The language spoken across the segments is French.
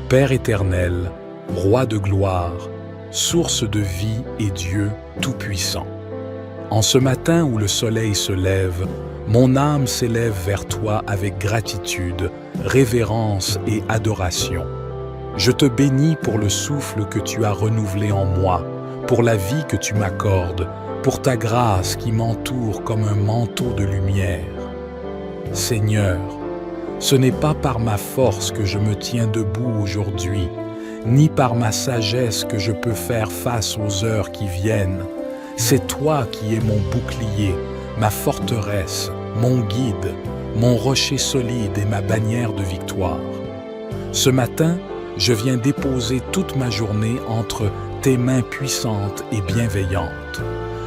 Père éternel, Roi de gloire, source de vie et Dieu tout-puissant. En ce matin où le soleil se lève, mon âme s'élève vers toi avec gratitude, révérence et adoration. Je te bénis pour le souffle que tu as renouvelé en moi, pour la vie que tu m'accordes, pour ta grâce qui m'entoure comme un manteau de lumière. Seigneur, ce n'est pas par ma force que je me tiens debout aujourd'hui, ni par ma sagesse que je peux faire face aux heures qui viennent. C'est toi qui es mon bouclier, ma forteresse, mon guide, mon rocher solide et ma bannière de victoire. Ce matin, je viens déposer toute ma journée entre tes mains puissantes et bienveillantes.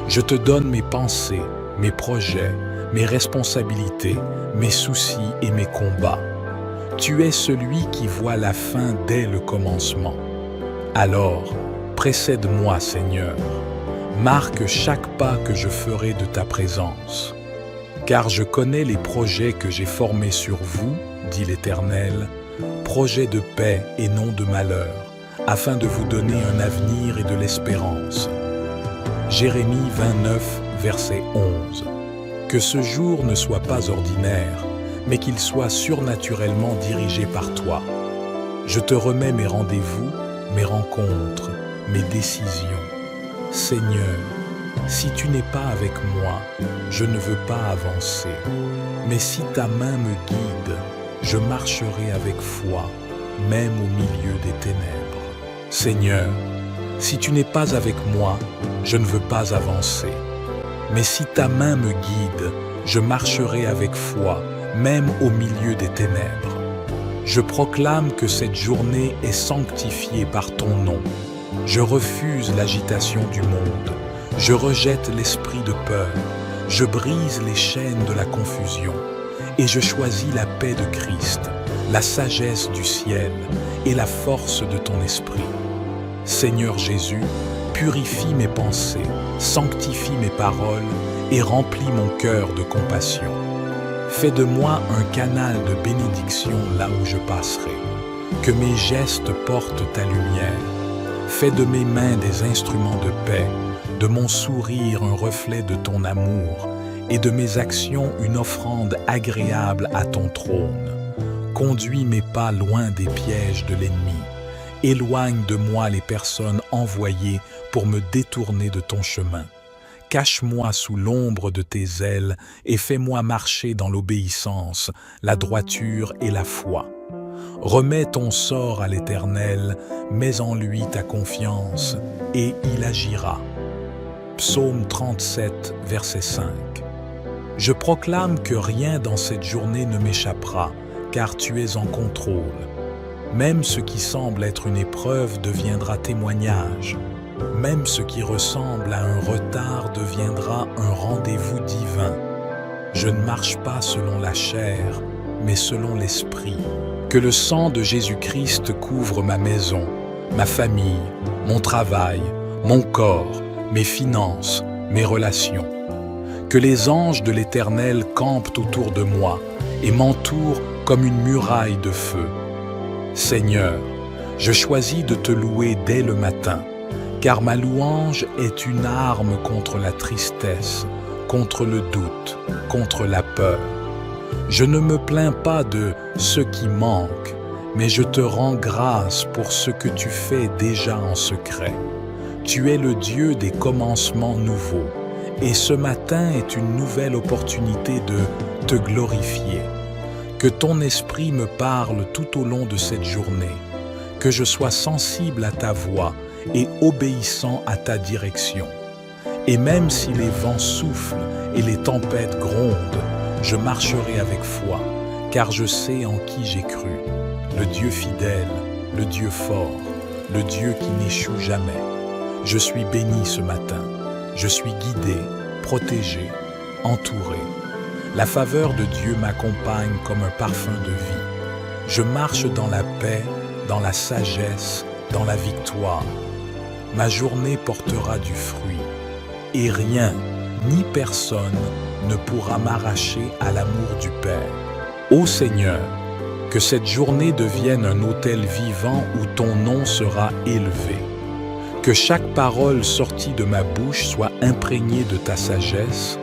Je te donne mes pensées, mes projets, mes responsabilités, mes soucis et mes combats. Tu es celui qui voit la fin dès le commencement. Alors, précède-moi, Seigneur. Marque chaque pas que je ferai de ta présence. Car je connais les projets que j'ai formés sur vous, dit l'Éternel, projets de paix et non de malheur, afin de vous donner un avenir et de l'espérance. Jérémie 29, verset 11. Que ce jour ne soit pas ordinaire, mais qu'il soit surnaturellement dirigé par toi. Je te remets mes rendez-vous, mes rencontres, mes décisions. Seigneur, si tu n'es pas avec moi, je ne veux pas avancer. Mais si ta main me guide, je marcherai avec foi, même au milieu des ténèbres. Seigneur, si tu n'es pas avec moi, je ne veux pas avancer. Mais si ta main me guide, je marcherai avec foi, même au milieu des ténèbres. Je proclame que cette journée est sanctifiée par ton nom. Je refuse l'agitation du monde. Je rejette l'esprit de peur. Je brise les chaînes de la confusion. Et je choisis la paix de Christ, la sagesse du ciel et la force de ton esprit. Seigneur Jésus, purifie mes pensées, sanctifie mes paroles et remplis mon cœur de compassion. Fais de moi un canal de bénédiction là où je passerai. Que mes gestes portent ta lumière. Fais de mes mains des instruments de paix, de mon sourire un reflet de ton amour et de mes actions une offrande agréable à ton trône. Conduis mes pas loin des pièges de l'ennemi. Éloigne de moi les personnes envoyées pour me détourner de ton chemin. Cache-moi sous l'ombre de tes ailes et fais-moi marcher dans l'obéissance, la droiture et la foi. Remets ton sort à l'Éternel, mets en lui ta confiance, et il agira. Psaume 37, verset 5. Je proclame que rien dans cette journée ne m'échappera, car tu es en contrôle. Même ce qui semble être une épreuve deviendra témoignage. Même ce qui ressemble à un retard deviendra un rendez-vous divin. Je ne marche pas selon la chair, mais selon l'esprit. Que le sang de Jésus-Christ couvre ma maison, ma famille, mon travail, mon corps, mes finances, mes relations. Que les anges de l'Éternel campent autour de moi et m'entourent comme une muraille de feu. Seigneur, je choisis de te louer dès le matin, car ma louange est une arme contre la tristesse, contre le doute, contre la peur. Je ne me plains pas de ce qui manque, mais je te rends grâce pour ce que tu fais déjà en secret. Tu es le Dieu des commencements nouveaux, et ce matin est une nouvelle opportunité de te glorifier. Que ton esprit me parle tout au long de cette journée, que je sois sensible à ta voix et obéissant à ta direction. Et même si les vents soufflent et les tempêtes grondent, je marcherai avec foi, car je sais en qui j'ai cru, le Dieu fidèle, le Dieu fort, le Dieu qui n'échoue jamais. Je suis béni ce matin, je suis guidé, protégé, entouré. La faveur de Dieu m'accompagne comme un parfum de vie. Je marche dans la paix, dans la sagesse, dans la victoire. Ma journée portera du fruit, et rien, ni personne, ne pourra m'arracher à l'amour du Père. Ô Seigneur, Que cette journée devienne un autel vivant où ton nom sera élevé. Que chaque parole sortie de ma bouche soit imprégnée de ta sagesse,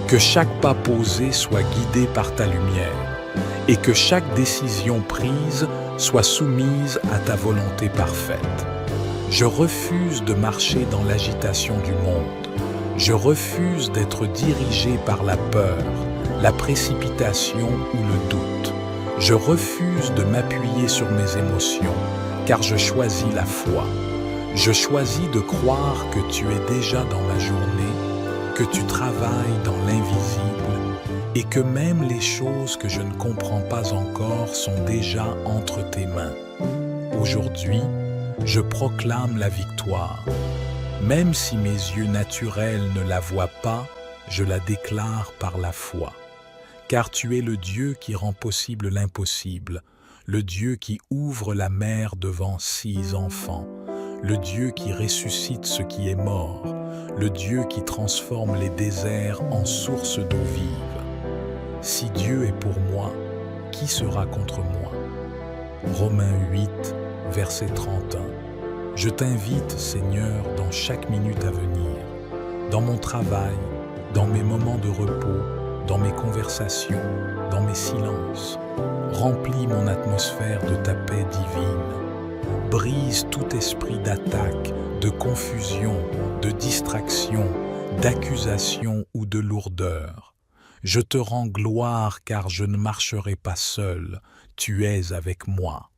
que chaque pas posé soit guidé par ta lumière, et que chaque décision prise soit soumise à ta volonté parfaite. Je refuse de marcher dans l'agitation du monde. Je refuse d'être dirigé par la peur, la précipitation ou le doute. Je refuse de m'appuyer sur mes émotions, car je choisis la foi. Je choisis de croire que tu es déjà dans ma journée, que tu travailles dans l'invisible et que même les choses que je ne comprends pas encore sont déjà entre tes mains. Aujourd'hui, je proclame la victoire. Même si mes yeux naturels ne la voient pas, je la déclare par la foi. Car tu es le Dieu qui rend possible l'impossible, le Dieu qui ouvre la mer devant 6 enfants, le Dieu qui ressuscite ce qui est mort, le Dieu qui transforme les déserts en sources d'eau vive. Si Dieu est pour moi, qui sera contre moi? Romains 8, verset 31. Je t'invite, Seigneur, dans chaque minute à venir, dans mon travail, dans mes moments de repos, dans mes conversations, dans mes silences. Remplis mon atmosphère de ta paix divine. Brise tout esprit d'attaque, de confusion, de distraction, d'accusation ou de lourdeur. Je te rends gloire car je ne marcherai pas seul, tu es avec moi.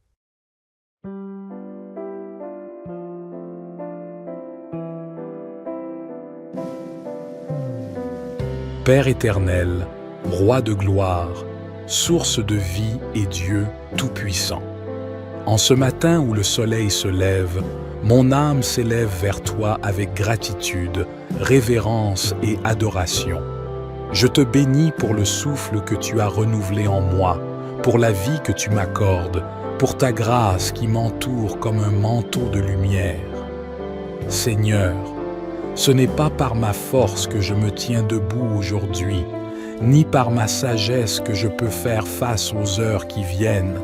Père éternel, Roi de gloire, source de vie et Dieu tout-puissant. En ce matin où le soleil se lève, mon âme s'élève vers toi avec gratitude, révérence et adoration. Je te bénis pour le souffle que tu as renouvelé en moi, pour la vie que tu m'accordes, pour ta grâce qui m'entoure comme un manteau de lumière. Seigneur, ce n'est pas par ma force que je me tiens debout aujourd'hui, ni par ma sagesse que je peux faire face aux heures qui viennent.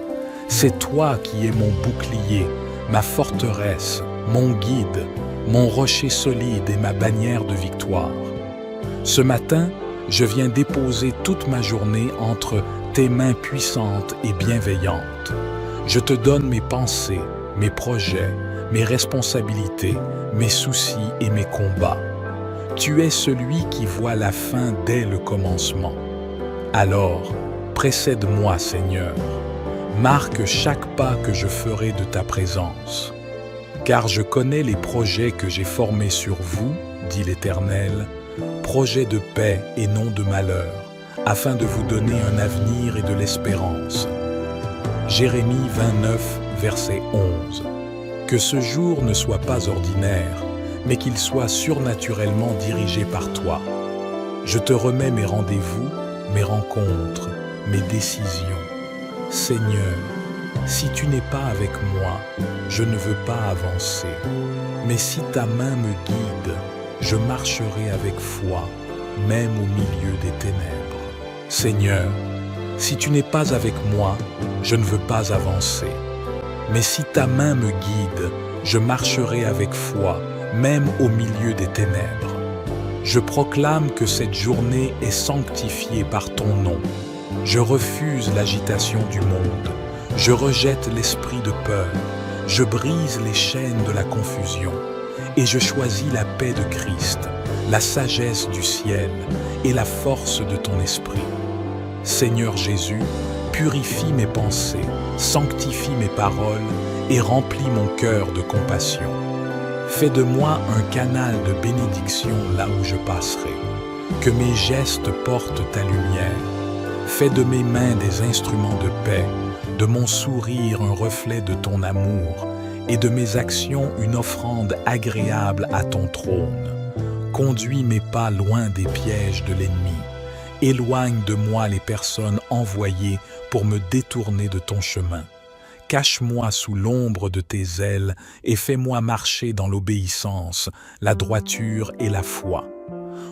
C'est toi qui es mon bouclier, ma forteresse, mon guide, mon rocher solide et ma bannière de victoire. Ce matin, je viens déposer toute ma journée entre tes mains puissantes et bienveillantes. Je te donne mes pensées, mes projets, mes responsabilités, mes soucis et mes combats. Tu es celui qui voit la fin dès le commencement. Alors, précède-moi, Seigneur. Marque chaque pas que je ferai de ta présence. Car je connais les projets que j'ai formés sur vous, dit l'Éternel, projets de paix et non de malheur, afin de vous donner un avenir et de l'espérance. Jérémie 29, verset 11. Que ce jour ne soit pas ordinaire, mais qu'il soit surnaturellement dirigé par toi. Je te remets mes rendez-vous, mes rencontres, mes décisions. Seigneur, si tu n'es pas avec moi, je ne veux pas avancer. Mais si ta main me guide, je marcherai avec foi, même au milieu des ténèbres. Seigneur, si tu n'es pas avec moi, je ne veux pas avancer. Mais si ta main me guide, je marcherai avec foi, même au milieu des ténèbres. Je proclame que cette journée est sanctifiée par ton nom. Je refuse l'agitation du monde. Je rejette l'esprit de peur. Je brise les chaînes de la confusion. Et je choisis la paix de Christ, la sagesse du ciel et la force de ton esprit. Seigneur Jésus, purifie mes pensées, sanctifie mes paroles et remplis mon cœur de compassion. Fais de moi un canal de bénédiction là où je passerai. Que mes gestes portent ta lumière. Fais de mes mains des instruments de paix, de mon sourire un reflet de ton amour et de mes actions une offrande agréable à ton trône. Conduis mes pas loin des pièges de l'ennemi. Éloigne de moi les personnes envoyées pour me détourner de ton chemin. Cache-moi sous l'ombre de tes ailes et fais-moi marcher dans l'obéissance, la droiture et la foi.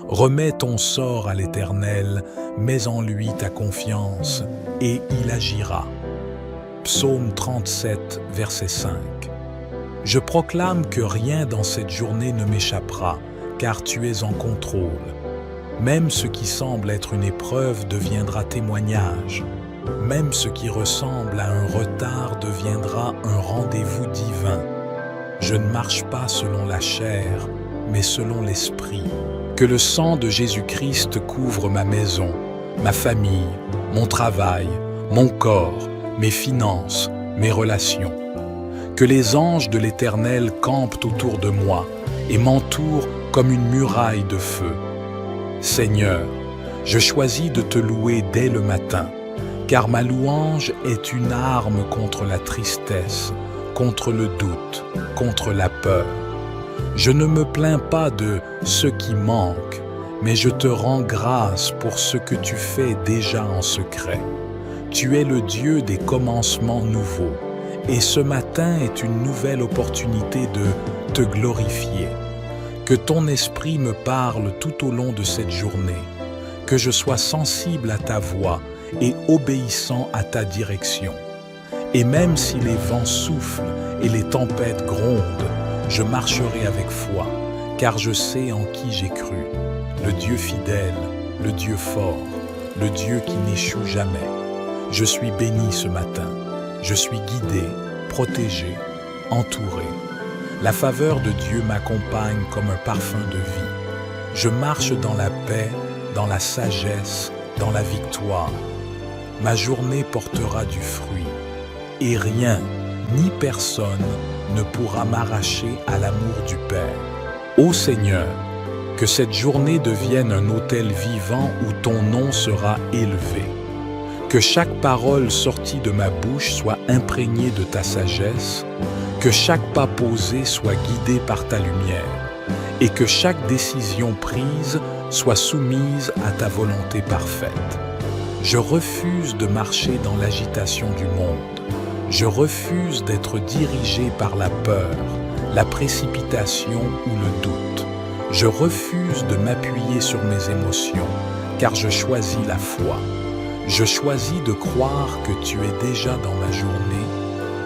Remets ton sort à l'Éternel, mets en lui ta confiance, et il agira. Psaume 37, verset 5. Je proclame que rien dans cette journée ne m'échappera, car tu es en contrôle. Même ce qui semble être une épreuve deviendra témoignage. Même ce qui ressemble à un retard deviendra un rendez-vous divin. Je ne marche pas selon la chair, mais selon l'esprit. Que le sang de Jésus-Christ couvre ma maison, ma famille, mon travail, mon corps, mes finances, mes relations. Que les anges de l'Éternel campent autour de moi et m'entourent comme une muraille de feu. Seigneur, je choisis de te louer dès le matin, car ma louange est une arme contre la tristesse, contre le doute, contre la peur. Je ne me plains pas de ce qui manque, mais je te rends grâce pour ce que tu fais déjà en secret. Tu es le Dieu des commencements nouveaux, et ce matin est une nouvelle opportunité de te glorifier. Que ton esprit me parle tout au long de cette journée, que je sois sensible à ta voix et obéissant à ta direction. Et même si les vents soufflent et les tempêtes grondent, je marcherai avec foi, car je sais en qui j'ai cru. Le Dieu fidèle, le Dieu fort, le Dieu qui n'échoue jamais. Je suis béni ce matin, je suis guidé, protégé, entouré. La faveur de Dieu m'accompagne comme un parfum de vie. Je marche dans la paix, dans la sagesse, dans la victoire. Ma journée portera du fruit, et rien, ni personne, ne pourra m'arracher à l'amour du Père. Ô Seigneur, que cette journée devienne un autel vivant où ton nom sera élevé. Que chaque parole sortie de ma bouche soit imprégnée de ta sagesse, que chaque pas posé soit guidé par ta lumière, et que chaque décision prise soit soumise à ta volonté parfaite. Je refuse de marcher dans l'agitation du monde. Je refuse d'être dirigé par la peur, la précipitation ou le doute. Je refuse de m'appuyer sur mes émotions, car je choisis la foi. Je choisis de croire que tu es déjà dans ma journée,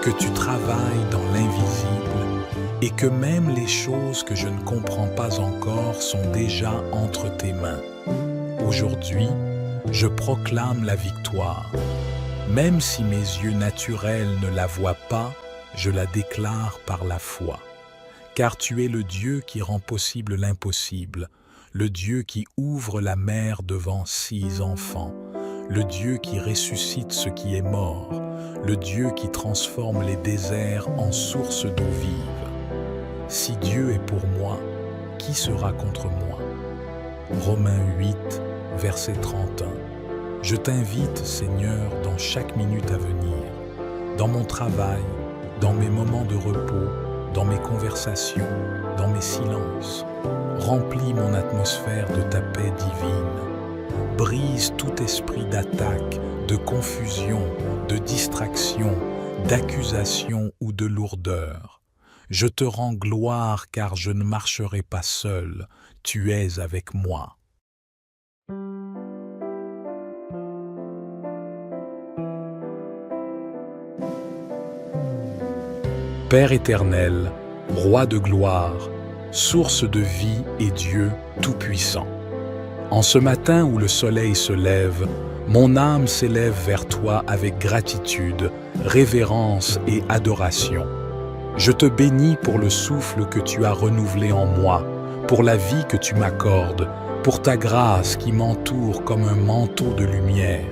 que tu travailles dans l'invisible et que même les choses que je ne comprends pas encore sont déjà entre tes mains. Aujourd'hui, je proclame la victoire. Même si mes yeux naturels ne la voient pas, je la déclare par la foi. Car tu es le Dieu qui rend possible l'impossible, le Dieu qui ouvre la mer devant 6 enfants, le Dieu qui ressuscite ce qui est mort, le Dieu qui transforme les déserts en sources d'eau vive. Si Dieu est pour moi, qui sera contre moi? Romains 8, verset 31. Je t'invite, Seigneur, dans chaque minute à venir, dans mon travail, dans mes moments de repos, dans mes conversations, dans mes silences. Remplis mon atmosphère de ta paix divine. Brise tout esprit d'attaque, de confusion, de distraction, d'accusation ou de lourdeur. Je te rends gloire car je ne marcherai pas seul, tu es avec moi. Père éternel, Roi de gloire, source de vie et Dieu tout-puissant. En ce matin où le soleil se lève, mon âme s'élève vers toi avec gratitude, révérence et adoration. Je te bénis pour le souffle que tu as renouvelé en moi, pour la vie que tu m'accordes, pour ta grâce qui m'entoure comme un manteau de lumière.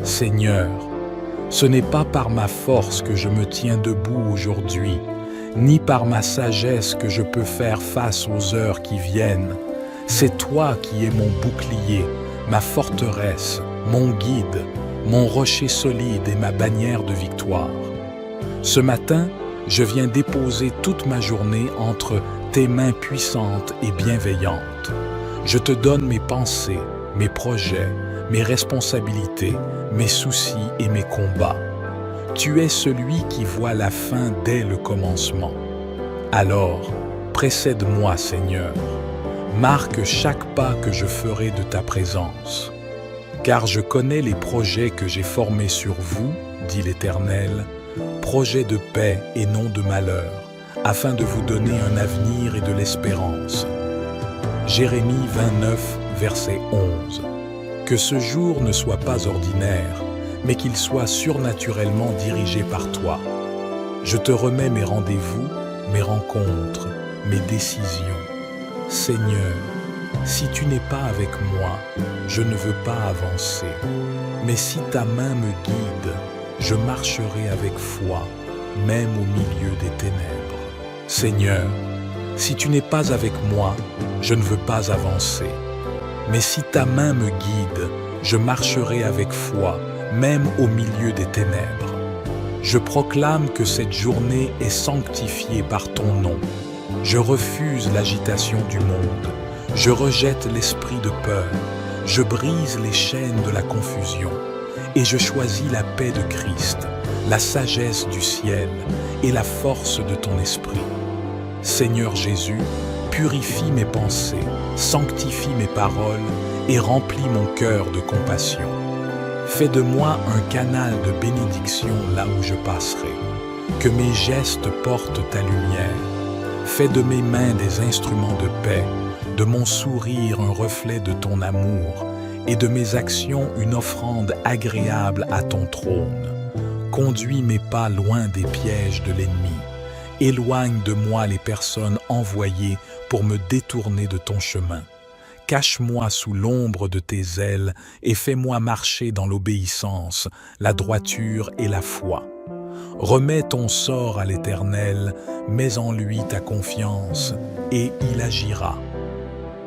Seigneur, ce n'est pas par ma force que je me tiens debout aujourd'hui, ni par ma sagesse que je peux faire face aux heures qui viennent. C'est toi qui es mon bouclier, ma forteresse, mon guide, mon rocher solide et ma bannière de victoire. Ce matin, je viens déposer toute ma journée entre tes mains puissantes et bienveillantes. Je te donne mes pensées, mes projets, mes responsabilités, mes soucis et mes combats. Tu es celui qui voit la fin dès le commencement. Alors, précède-moi, Seigneur. Marque chaque pas que je ferai de ta présence. Car je connais les projets que j'ai formés sur vous, dit l'Éternel, projet de paix et non de malheur, afin de vous donner un avenir et de l'espérance. Jérémie 29, verset 11. Que ce jour ne soit pas ordinaire, mais qu'il soit surnaturellement dirigé par toi. Je te remets mes rendez-vous, mes rencontres, mes décisions. Seigneur, si tu n'es pas avec moi, je ne veux pas avancer. Mais si ta main me guide, je marcherai avec foi, même au milieu des ténèbres. Seigneur, si tu n'es pas avec moi, je ne veux pas avancer. Mais si ta main me guide, je marcherai avec foi, même au milieu des ténèbres. Je proclame que cette journée est sanctifiée par ton nom. Je refuse l'agitation du monde. Je rejette l'esprit de peur. Je brise les chaînes de la confusion. Et je choisis la paix de Christ, la sagesse du ciel et la force de ton esprit. Seigneur Jésus, purifie mes pensées, sanctifie mes paroles et remplis mon cœur de compassion. Fais de moi un canal de bénédiction là où je passerai. Que mes gestes portent ta lumière. Fais de mes mains des instruments de paix, de mon sourire un reflet de ton amour et de mes actions une offrande agréable à ton trône. Conduis mes pas loin des pièges de l'ennemi. Éloigne de moi les personnes envoyées pour me détourner de ton chemin. Cache-moi sous l'ombre de tes ailes et fais-moi marcher dans l'obéissance, la droiture et la foi. Remets ton sort à l'Éternel, mets en lui ta confiance, et il agira.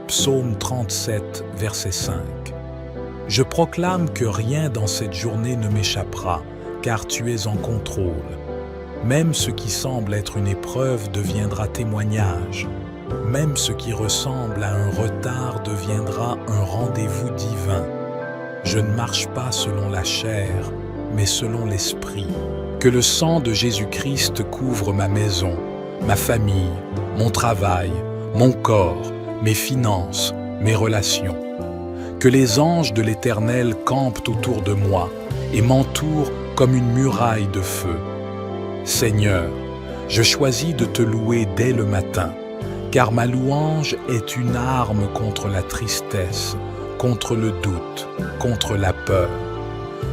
Psaume 37, verset 5. Je proclame que rien dans cette journée ne m'échappera, car tu es en contrôle. Même ce qui semble être une épreuve deviendra témoignage. Même ce qui ressemble à un retard deviendra un rendez-vous divin. Je ne marche pas selon la chair, mais selon l'esprit. Que le sang de Jésus-Christ couvre ma maison, ma famille, mon travail, mon corps, mes finances, mes relations. Que les anges de l'Éternel campent autour de moi et m'entourent comme une muraille de feu. Seigneur, je choisis de te louer dès le matin, car ma louange est une arme contre la tristesse, contre le doute, contre la peur.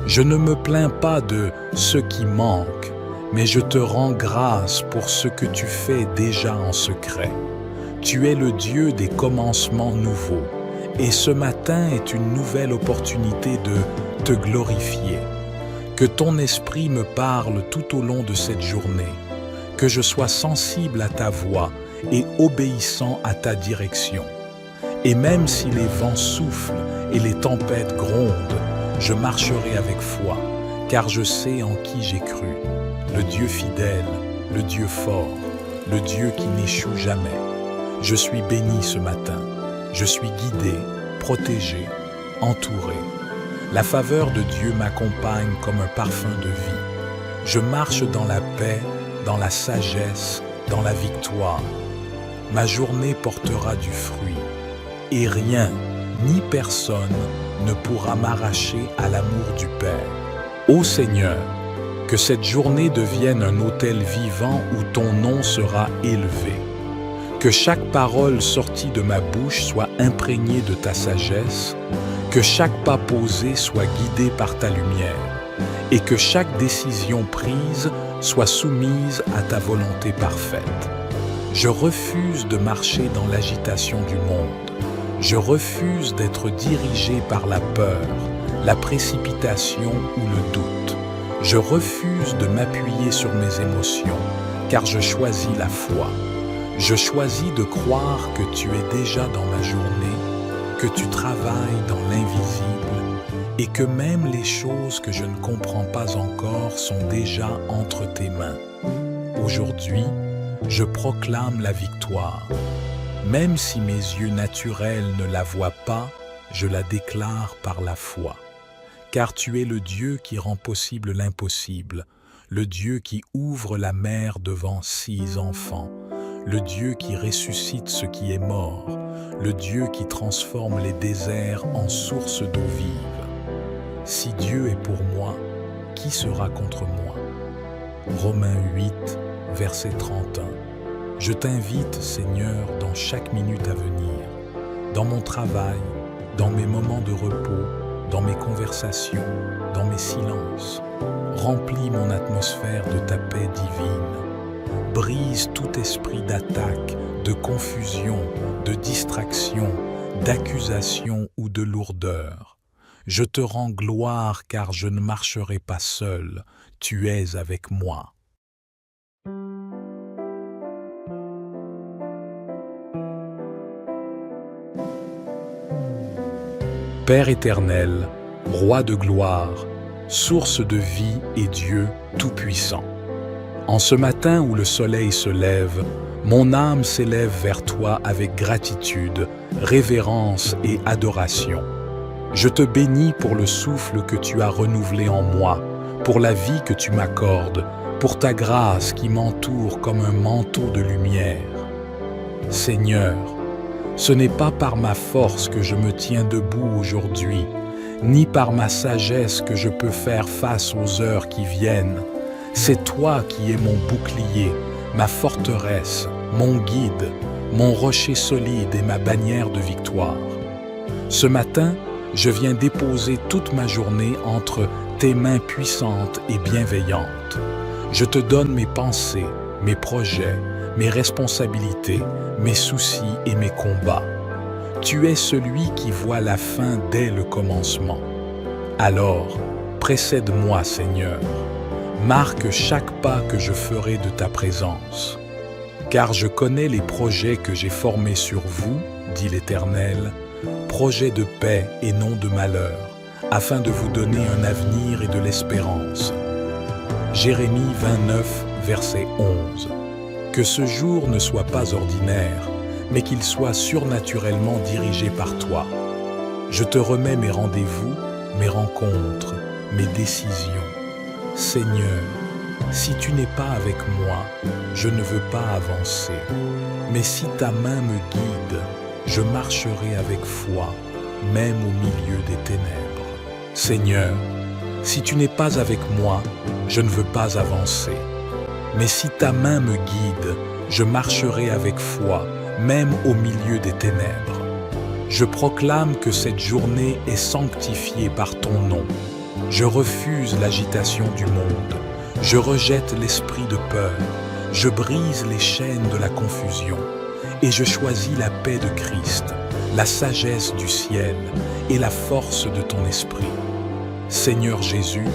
Je ne me plains pas de ce qui manque, mais je te rends grâce pour ce que tu fais déjà en secret. Tu es le Dieu des commencements nouveaux, et ce matin est une nouvelle opportunité de te glorifier. Que ton esprit me parle tout au long de cette journée, que je sois sensible à ta voix et obéissant à ta direction. Et même si les vents soufflent et les tempêtes grondent, je marcherai avec foi, car je sais en qui j'ai cru, le Dieu fidèle, le Dieu fort, le Dieu qui n'échoue jamais. Je suis béni ce matin, je suis guidé, protégé, entouré. La faveur de Dieu m'accompagne comme un parfum de vie. Je marche dans la paix, dans la sagesse, dans la victoire. Ma journée portera du fruit, et rien, ni personne, ne pourra m'arracher à l'amour du Père. Ô Seigneur, que cette journée devienne un autel vivant où ton nom sera élevé. Que chaque parole sortie de ma bouche soit imprégnée de ta sagesse, que chaque pas posé soit guidé par ta lumière, et que chaque décision prise soit soumise à ta volonté parfaite. Je refuse de marcher dans l'agitation du monde. Je refuse d'être dirigé par la peur, la précipitation ou le doute. Je refuse de m'appuyer sur mes émotions, car je choisis la foi. Je choisis de croire que tu es déjà dans ma journée, que tu travailles dans l'invisible et que même les choses que je ne comprends pas encore sont déjà entre tes mains. Aujourd'hui, je proclame la victoire. Même si mes yeux naturels ne la voient pas, je la déclare par la foi. Car tu es le Dieu qui rend possible l'impossible, le Dieu qui ouvre la mer devant 6 enfants, le Dieu qui ressuscite ce qui est mort, le Dieu qui transforme les déserts en sources d'eau vive. Si Dieu est pour moi, qui sera contre moi? Romains 8, verset 31. Je t'invite, Seigneur, dans chaque minute à venir, dans mon travail, dans mes moments de repos, dans mes conversations, dans mes silences. Remplis mon atmosphère de ta paix divine. Brise tout esprit d'attaque, de confusion, de distraction, d'accusation ou de lourdeur. Je te rends gloire car je ne marcherai pas seul, tu es avec moi. Père éternel, Roi de gloire, source de vie et Dieu tout-puissant. En ce matin où le soleil se lève, mon âme s'élève vers toi avec gratitude, révérence et adoration. Je te bénis pour le souffle que tu as renouvelé en moi, pour la vie que tu m'accordes, pour ta grâce qui m'entoure comme un manteau de lumière. Seigneur, ce n'est pas par ma force que je me tiens debout aujourd'hui, ni par ma sagesse que je peux faire face aux heures qui viennent. C'est toi qui es mon bouclier, ma forteresse, mon guide, mon rocher solide et ma bannière de victoire. Ce matin, je viens déposer toute ma journée entre tes mains puissantes et bienveillantes. Je te donne mes pensées, mes projets, mes responsabilités, mes soucis et mes combats. Tu es celui qui voit la fin dès le commencement. Alors, précède-moi, Seigneur. Marque chaque pas que je ferai de ta présence. Car je connais les projets que j'ai formés sur vous, dit l'Éternel, projets de paix et non de malheur, afin de vous donner un avenir et de l'espérance. Jérémie 29, verset 11. Que ce jour ne soit pas ordinaire, mais qu'il soit surnaturellement dirigé par toi. Je te remets mes rendez-vous, mes rencontres, mes décisions. Seigneur, si tu n'es pas avec moi, je ne veux pas avancer. Mais si ta main me guide, je marcherai avec foi, même au milieu des ténèbres. Seigneur, si tu n'es pas avec moi, je ne veux pas avancer. Mais si ta main me guide, je marcherai avec foi, même au milieu des ténèbres. Je proclame que cette journée est sanctifiée par ton nom. Je refuse l'agitation du monde. Je rejette l'esprit de peur. Je brise les chaînes de la confusion. Et je choisis la paix de Christ, la sagesse du ciel et la force de ton esprit. Seigneur Jésus,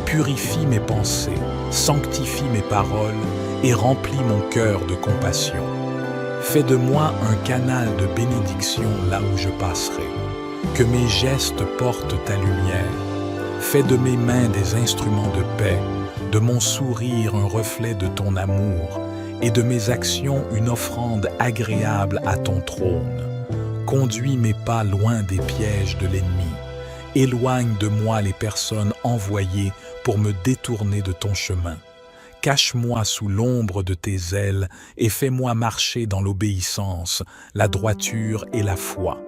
purifie mes pensées, sanctifie mes paroles et remplis mon cœur de compassion. Fais de moi un canal de bénédiction là où je passerai. Que mes gestes portent ta lumière. Fais de mes mains des instruments de paix, de mon sourire un reflet de ton amour et de mes actions une offrande agréable à ton trône. Conduis mes pas loin des pièges de l'ennemi. Éloigne de moi les personnes envoyées pour me détourner de ton chemin. Cache-moi sous l'ombre de tes ailes et fais-moi marcher dans l'obéissance, la droiture et la foi.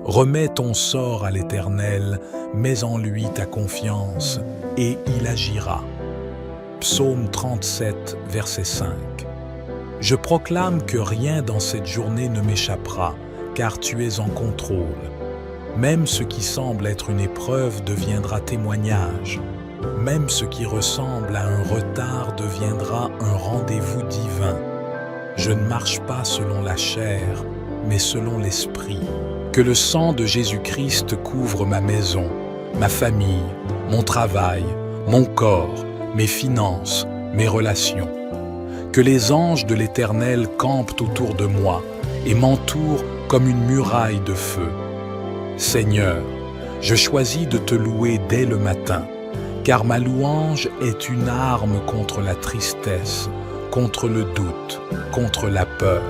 Remets ton sort à l'Éternel, mets en lui ta confiance, et il agira. Psaume 37, verset 5. Je proclame que rien dans cette journée ne m'échappera, car tu es en contrôle. Même ce qui semble être une épreuve deviendra témoignage. Même ce qui ressemble à un retard deviendra un rendez-vous divin. Je ne marche pas selon la chair, mais selon l'esprit. Que le sang de Jésus-Christ couvre ma maison, ma famille, mon travail, mon corps, mes finances, mes relations. Que les anges de l'Éternel campent autour de moi et m'entourent comme une muraille de feu. Seigneur, je choisis de te louer dès le matin, car ma louange est une arme contre la tristesse, contre le doute, contre la peur.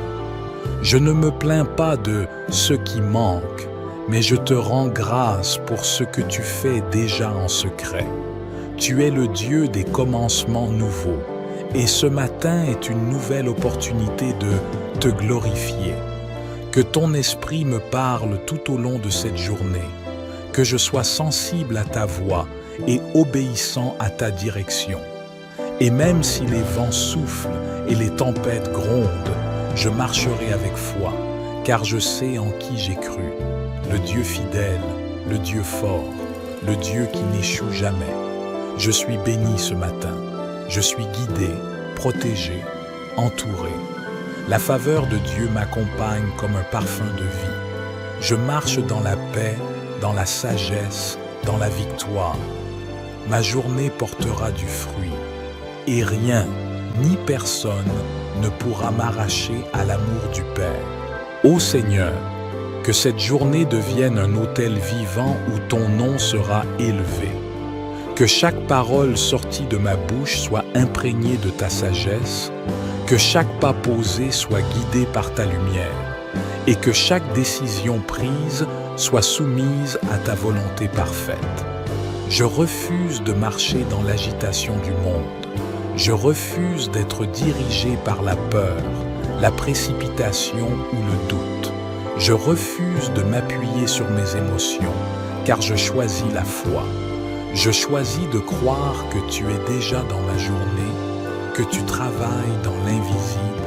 Je ne me plains pas de ce qui manque, mais je te rends grâce pour ce que tu fais déjà en secret. Tu es le Dieu des commencements nouveaux, et ce matin est une nouvelle opportunité de te glorifier. Que ton esprit me parle tout au long de cette journée, que je sois sensible à ta voix et obéissant à ta direction. Et même si les vents soufflent et les tempêtes grondent, je marcherai avec foi, car je sais en qui j'ai cru, le Dieu fidèle, le Dieu fort, le Dieu qui n'échoue jamais. Je suis béni ce matin, je suis guidé, protégé, entouré. La faveur de Dieu m'accompagne comme un parfum de vie. Je marche dans la paix, dans la sagesse, dans la victoire. Ma journée portera du fruit, et rien, ni personne, ne pourra m'arracher à l'amour du Père. Ô Seigneur, que cette journée devienne un autel vivant où ton nom sera élevé. Que chaque parole sortie de ma bouche soit imprégnée de ta sagesse, que chaque pas posé soit guidé par ta lumière, et que chaque décision prise soit soumise à ta volonté parfaite. Je refuse de marcher dans l'agitation du monde. Je refuse d'être dirigé par la peur, la précipitation ou le doute. Je refuse de m'appuyer sur mes émotions, car je choisis la foi. Je choisis de croire que tu es déjà dans ma journée, que tu travailles dans l'invisible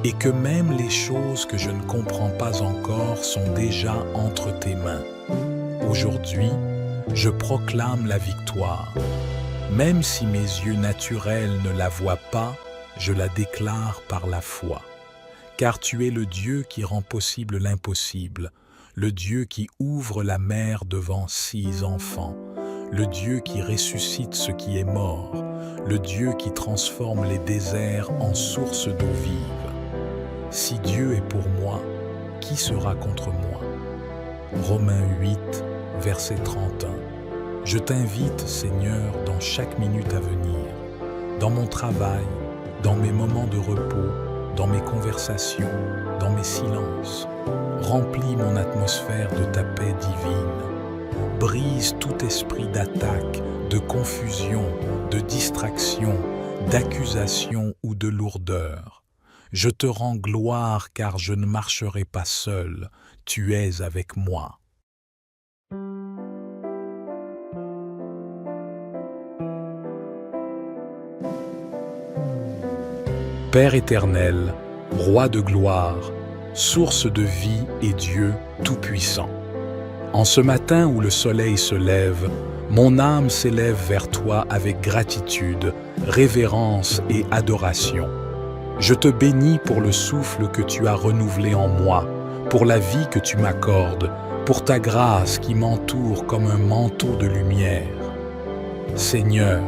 et que même les choses que je ne comprends pas encore sont déjà entre tes mains. Aujourd'hui, je proclame la victoire. Même si mes yeux naturels ne la voient pas, je la déclare par la foi. Car tu es le Dieu qui rend possible l'impossible, le Dieu qui ouvre la mer devant 6 enfants, le Dieu qui ressuscite ce qui est mort, le Dieu qui transforme les déserts en sources d'eau vive. Si Dieu est pour moi, qui sera contre moi? Romains 8, verset 31. Je t'invite, Seigneur, dans chaque minute à venir, dans mon travail, dans mes moments de repos, dans mes conversations, dans mes silences. Remplis mon atmosphère de ta paix divine. Brise tout esprit d'attaque, de confusion, de distraction, d'accusation ou de lourdeur. Je te rends gloire car je ne marcherai pas seul, tu es avec moi. Père éternel, Roi de gloire, source de vie et Dieu tout-puissant. En ce matin où le soleil se lève, mon âme s'élève vers toi avec gratitude, révérence et adoration. Je te bénis pour le souffle que tu as renouvelé en moi, pour la vie que tu m'accordes, pour ta grâce qui m'entoure comme un manteau de lumière. Seigneur,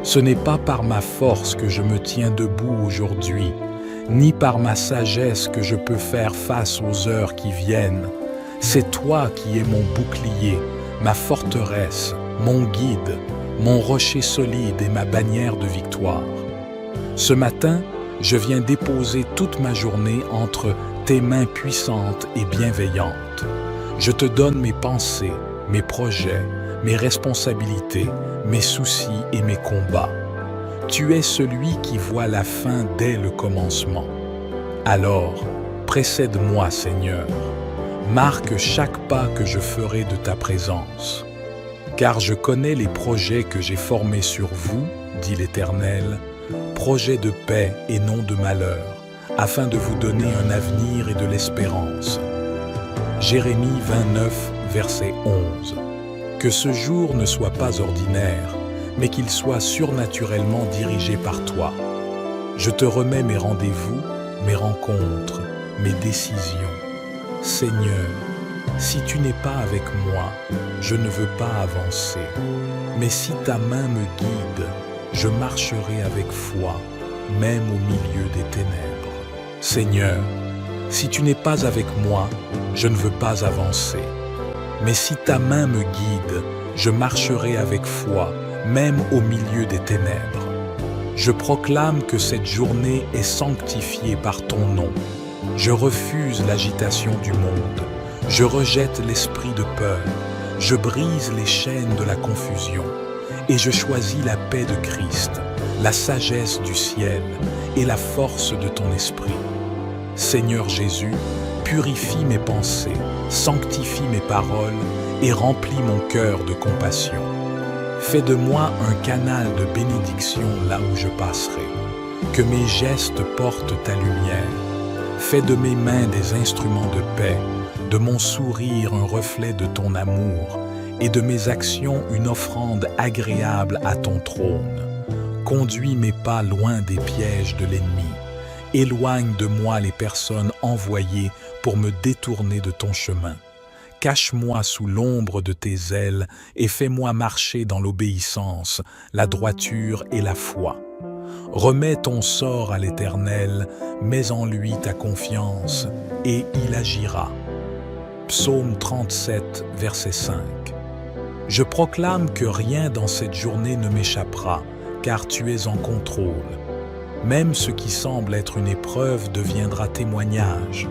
ce n'est pas par ma force que je me tiens debout aujourd'hui, ni par ma sagesse que je peux faire face aux heures qui viennent. C'est toi qui es mon bouclier, ma forteresse, mon guide, mon rocher solide et ma bannière de victoire. Ce matin, je viens déposer toute ma journée entre tes mains puissantes et bienveillantes. Je te donne mes pensées, mes projets, mes responsabilités, mes soucis et mes combats. Tu es celui qui voit la fin dès le commencement. Alors, précède-moi, Seigneur. Marque chaque pas que je ferai de ta présence. Car je connais les projets que j'ai formés sur vous, dit l'Éternel, projets de paix et non de malheur, afin de vous donner un avenir et de l'espérance. Jérémie 29, verset 11. Que ce jour ne soit pas ordinaire, mais qu'il soit surnaturellement dirigé par toi. Je te remets mes rendez-vous, mes rencontres, mes décisions. Seigneur, si tu n'es pas avec moi, je ne veux pas avancer. Mais si ta main me guide, je marcherai avec foi, même au milieu des ténèbres. Seigneur, si tu n'es pas avec moi, je ne veux pas avancer. Mais si ta main me guide, je marcherai avec foi, même au milieu des ténèbres. Je proclame que cette journée est sanctifiée par ton nom. Je refuse l'agitation du monde. Je rejette l'esprit de peur. Je brise les chaînes de la confusion. Et je choisis la paix de Christ, la sagesse du ciel et la force de ton esprit. Seigneur Jésus, purifie mes pensées, sanctifie mes paroles et remplis mon cœur de compassion. Fais de moi un canal de bénédiction là où je passerai. Que mes gestes portent ta lumière. Fais de mes mains des instruments de paix, de mon sourire un reflet de ton amour, et de mes actions une offrande agréable à ton trône. Conduis mes pas loin des pièges de l'ennemi. Éloigne de moi les personnes envoyées pour me détourner de ton chemin. Cache-moi sous l'ombre de tes ailes et fais-moi marcher dans l'obéissance, la droiture et la foi. Remets ton sort à l'Éternel, mets en lui ta confiance, et il agira. Psaume 37, verset 5. Je proclame que rien dans cette journée ne m'échappera, car tu es en contrôle. Même ce qui semble être une épreuve deviendra témoignage.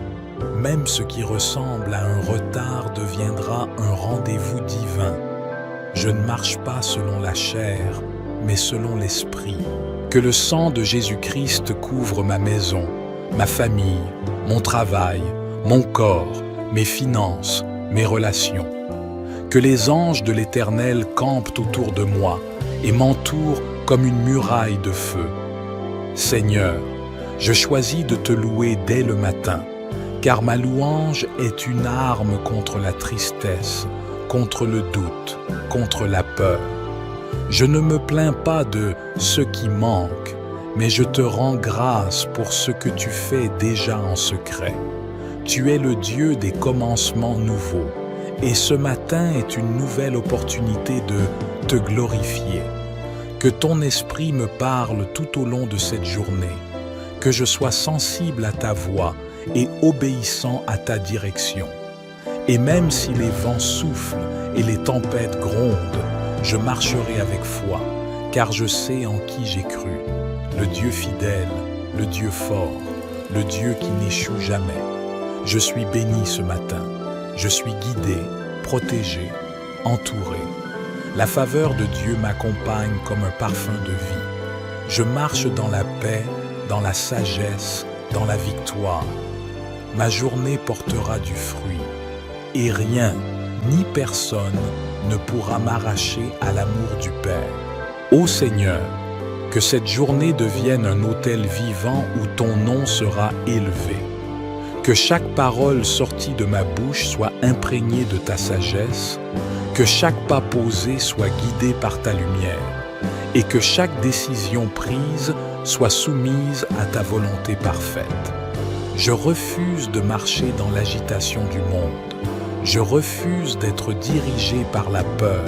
Même ce qui ressemble à un retard deviendra un rendez-vous divin. Je ne marche pas selon la chair, mais selon l'esprit. Que le sang de Jésus-Christ couvre ma maison, ma famille, mon travail, mon corps, mes finances, mes relations. Que les anges de l'Éternel campent autour de moi et m'entourent comme une muraille de feu. Seigneur, je choisis de te louer dès le matin, car ma louange est une arme contre la tristesse, contre le doute, contre la peur. Je ne me plains pas de ce qui manque, mais je te rends grâce pour ce que tu fais déjà en secret. Tu es le Dieu des commencements nouveaux, et ce matin est une nouvelle opportunité de te glorifier. Que ton esprit me parle tout au long de cette journée, que je sois sensible à ta voix et obéissant à ta direction. Et même si les vents soufflent et les tempêtes grondent, je marcherai avec foi, car je sais en qui j'ai cru, le Dieu fidèle, le Dieu fort, le Dieu qui n'échoue jamais. Je suis béni ce matin, je suis guidé, protégé, entouré. La faveur de Dieu m'accompagne comme un parfum de vie. Je marche dans la paix, dans la sagesse, dans la victoire. Ma journée portera du fruit, et rien, ni personne, ne pourra m'arracher à l'amour du Père. Ô Seigneur, que cette journée devienne un autel vivant où ton nom sera élevé. Que chaque parole sortie de ma bouche soit imprégnée de ta sagesse, que chaque pas posé soit guidé par ta lumière, et que chaque décision prise soit soumise à ta volonté parfaite. Je refuse de marcher dans l'agitation du monde. Je refuse d'être dirigé par la peur,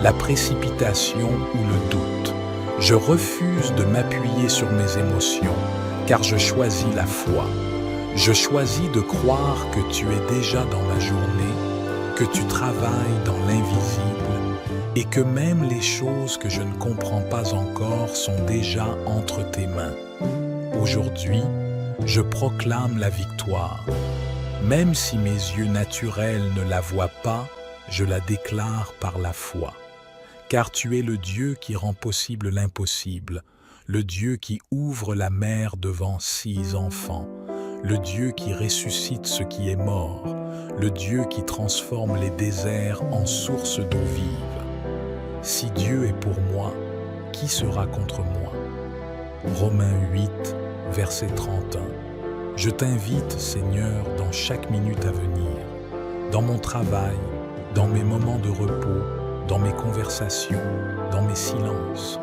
la précipitation ou le doute. Je refuse de m'appuyer sur mes émotions, car je choisis la foi. Je choisis de croire que tu es déjà dans ma journée, que tu travailles dans l'invisible et que même les choses que je ne comprends pas encore sont déjà entre tes mains. Aujourd'hui, je proclame la victoire. Même si mes yeux naturels ne la voient pas, je la déclare par la foi. Car tu es le Dieu qui rend possible l'impossible, le Dieu qui ouvre la mer devant 6 enfants, le Dieu qui ressuscite ce qui est mort, le Dieu qui transforme les déserts en sources d'eau vive. Si Dieu est pour moi, qui sera contre moi? Romains 8, verset 31. Je t'invite, Seigneur, dans chaque minute à venir, dans mon travail, dans mes moments de repos, dans mes conversations, dans mes silences.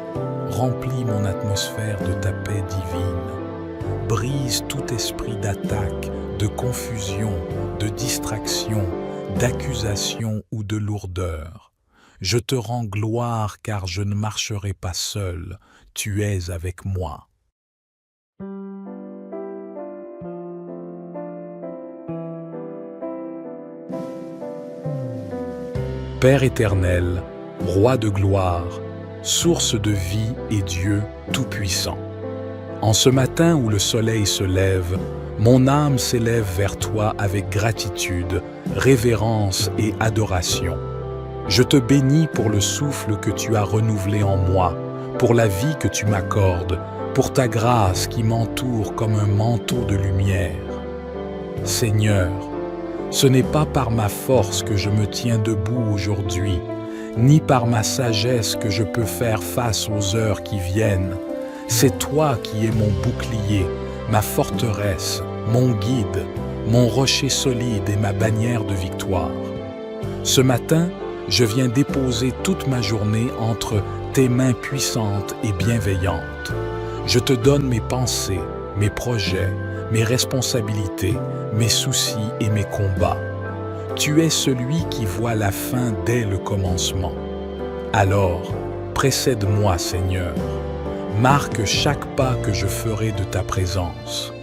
Remplis mon atmosphère de ta paix divine. Brise tout esprit d'attaque, de confusion, de distraction, d'accusation ou de lourdeur. Je te rends gloire car je ne marcherai pas seul, tu es avec moi. Père éternel, Roi de gloire, source de vie et Dieu tout-puissant. En ce matin où le soleil se lève, mon âme s'élève vers toi avec gratitude, révérence et adoration. Je te bénis pour le souffle que tu as renouvelé en moi, pour la vie que tu m'accordes, pour ta grâce qui m'entoure comme un manteau de lumière. Seigneur, ce n'est pas par ma force que je me tiens debout aujourd'hui, ni par ma sagesse que je peux faire face aux heures qui viennent. C'est toi qui es mon bouclier, ma forteresse, mon guide, mon rocher solide et ma bannière de victoire. Ce matin, je viens déposer toute ma journée entre tes mains puissantes et bienveillantes. Je te donne mes pensées, mes projets, mes responsabilités, mes soucis et mes combats. Tu es celui qui voit la fin dès le commencement. Alors, précède-moi, Seigneur. Marque chaque pas que je ferai de ta présence.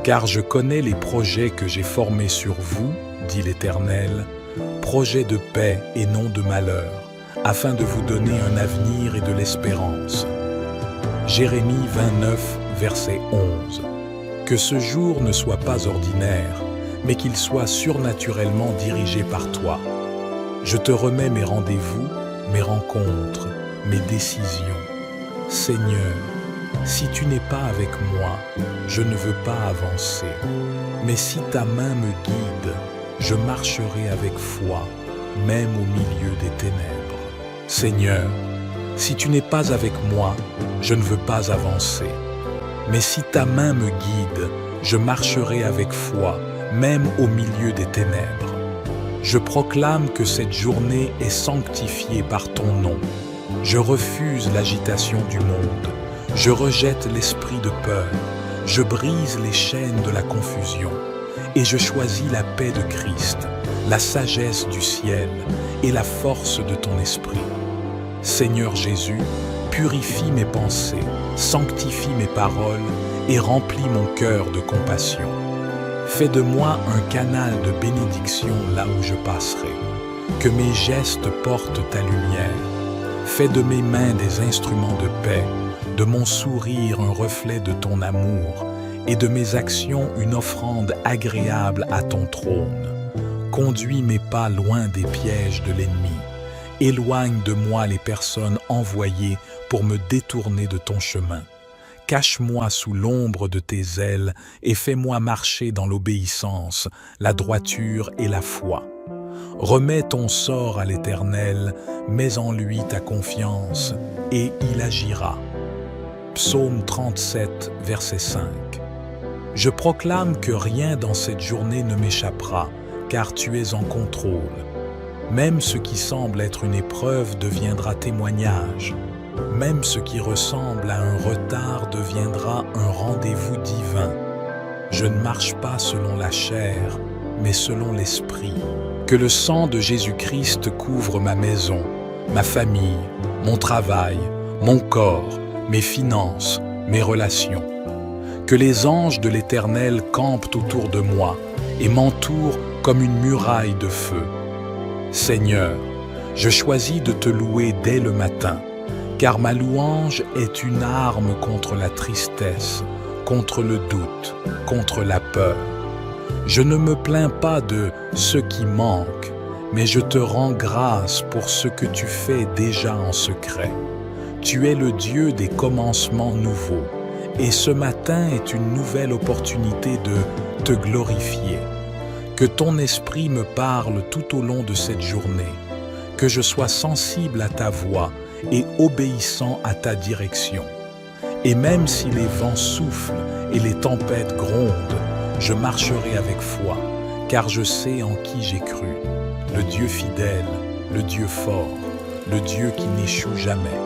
Car je connais les projets que j'ai formés sur vous, dit l'Éternel, projets de paix et non de malheur, afin de vous donner un avenir et de l'espérance. Jérémie 29, verset 11. Que ce jour ne soit pas ordinaire, mais qu'il soit surnaturellement dirigé par toi. Je te remets mes rendez-vous, mes rencontres, mes décisions. Seigneur, si tu n'es pas avec moi, je ne veux pas avancer. Mais si ta main me guide, je marcherai avec foi, même au milieu des ténèbres. Seigneur, si tu n'es pas avec moi, je ne veux pas avancer. Mais si ta main me guide, je marcherai avec foi, même au milieu des ténèbres. Je proclame que cette journée est sanctifiée par ton nom. Je refuse l'agitation du monde. Je rejette l'esprit de peur. Je brise les chaînes de la confusion. Et je choisis la paix de Christ, la sagesse du ciel et la force de ton esprit. Seigneur Jésus, purifie mes pensées, sanctifie mes paroles et remplis mon cœur de compassion. Fais de moi un canal de bénédiction là où je passerai. Que mes gestes portent ta lumière. Fais de mes mains des instruments de paix, de mon sourire un reflet de ton amour, et de mes actions une offrande agréable à ton trône. Conduis mes pas loin des pièges de l'ennemi. Éloigne de moi les personnes envoyées pour me détourner de ton chemin. Cache-moi sous l'ombre de tes ailes et fais-moi marcher dans l'obéissance, la droiture et la foi. Remets ton sort à l'Éternel, mets en lui ta confiance, et il agira. Psaume 37, verset 5. Je proclame que rien dans cette journée ne m'échappera, car tu es en contrôle. Même ce qui semble être une épreuve deviendra témoignage. Même ce qui ressemble à un retard deviendra un rendez-vous divin. Je ne marche pas selon la chair, mais selon l'esprit. Que le sang de Jésus-Christ couvre ma maison, ma famille, mon travail, mon corps, mes finances, mes relations. Que les anges de l'Éternel campent autour de moi et m'entourent comme une muraille de feu. Seigneur, je choisis de te louer dès le matin, car ma louange est une arme contre la tristesse, contre le doute, contre la peur. Je ne me plains pas de ce qui manque, mais je te rends grâce pour ce que tu fais déjà en secret. Tu es le Dieu des commencements nouveaux, et ce matin est une nouvelle opportunité de te glorifier. Que ton esprit me parle tout au long de cette journée, que je sois sensible à ta voix et obéissant à ta direction. Et même si les vents soufflent et les tempêtes grondent, je marcherai avec foi, car je sais en qui j'ai cru, le Dieu fidèle, le Dieu fort, le Dieu qui n'échoue jamais.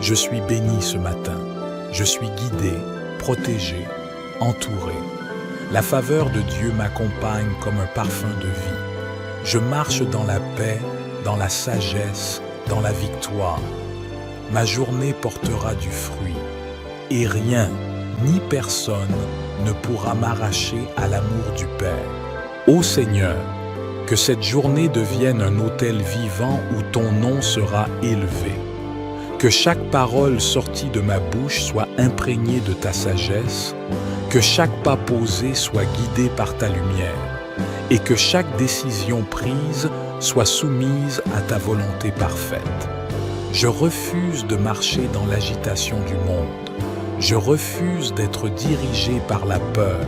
Je suis béni ce matin, je suis guidé, protégé, entouré. La faveur de Dieu m'accompagne comme un parfum de vie. Je marche dans la paix, dans la sagesse, dans la victoire. Ma journée portera du fruit, et rien, ni personne, ne pourra m'arracher à l'amour du Père. Ô Seigneur, que cette journée devienne un autel vivant où ton nom sera élevé. Que chaque parole sortie de ma bouche soit imprégnée de ta sagesse, que chaque pas posé soit guidé par ta lumière, et que chaque décision prise soit soumise à ta volonté parfaite. Je refuse de marcher dans l'agitation du monde. Je refuse d'être dirigé par la peur,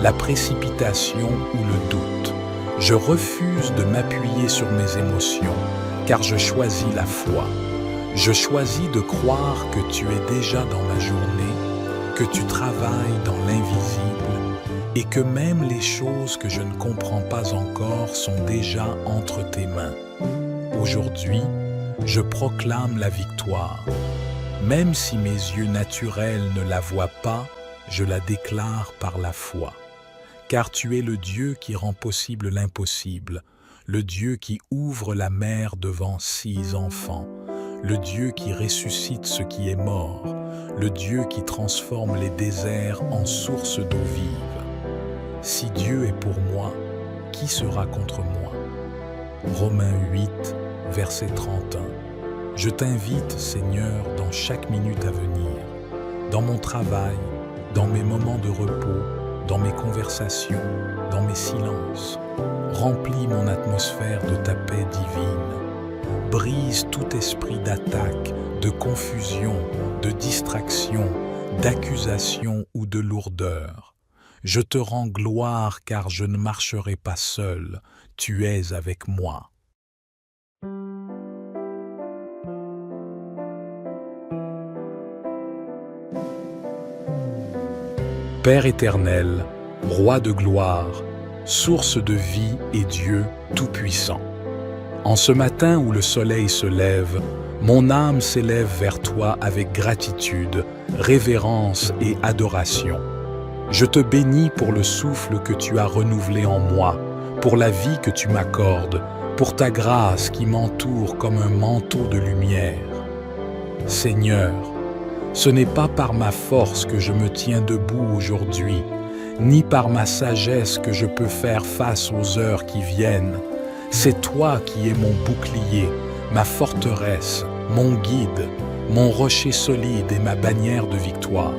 la précipitation ou le doute. Je refuse de m'appuyer sur mes émotions, car je choisis la foi. Je choisis de croire que tu es déjà dans ma journée, que tu travailles dans l'invisible et que même les choses que je ne comprends pas encore sont déjà entre tes mains. Aujourd'hui, je proclame la victoire. Même si mes yeux naturels ne la voient pas, je la déclare par la foi. Car tu es le Dieu qui rend possible l'impossible, le Dieu qui ouvre la mer devant 6 enfants, le Dieu qui ressuscite ce qui est mort, le Dieu qui transforme les déserts en sources d'eau vive. Si Dieu est pour moi, qui sera contre moi? Romains 8, verset 31. Je t'invite, Seigneur, dans chaque minute à venir, dans mon travail, dans mes moments de repos, dans mes conversations, dans mes silences. Remplis mon atmosphère de ta paix divine. Brise tout esprit d'attaque, de confusion, de distraction, d'accusation ou de lourdeur. Je te rends gloire car je ne marcherai pas seul, tu es avec moi. Père éternel, Roi de gloire, source de vie et Dieu tout-puissant. En ce matin où le soleil se lève, mon âme s'élève vers toi avec gratitude, révérence et adoration. Je te bénis pour le souffle que tu as renouvelé en moi, pour la vie que tu m'accordes, pour ta grâce qui m'entoure comme un manteau de lumière. Seigneur, ce n'est pas par ma force que je me tiens debout aujourd'hui, ni par ma sagesse que je peux faire face aux heures qui viennent. C'est toi qui es mon bouclier, ma forteresse, mon guide, mon rocher solide et ma bannière de victoire.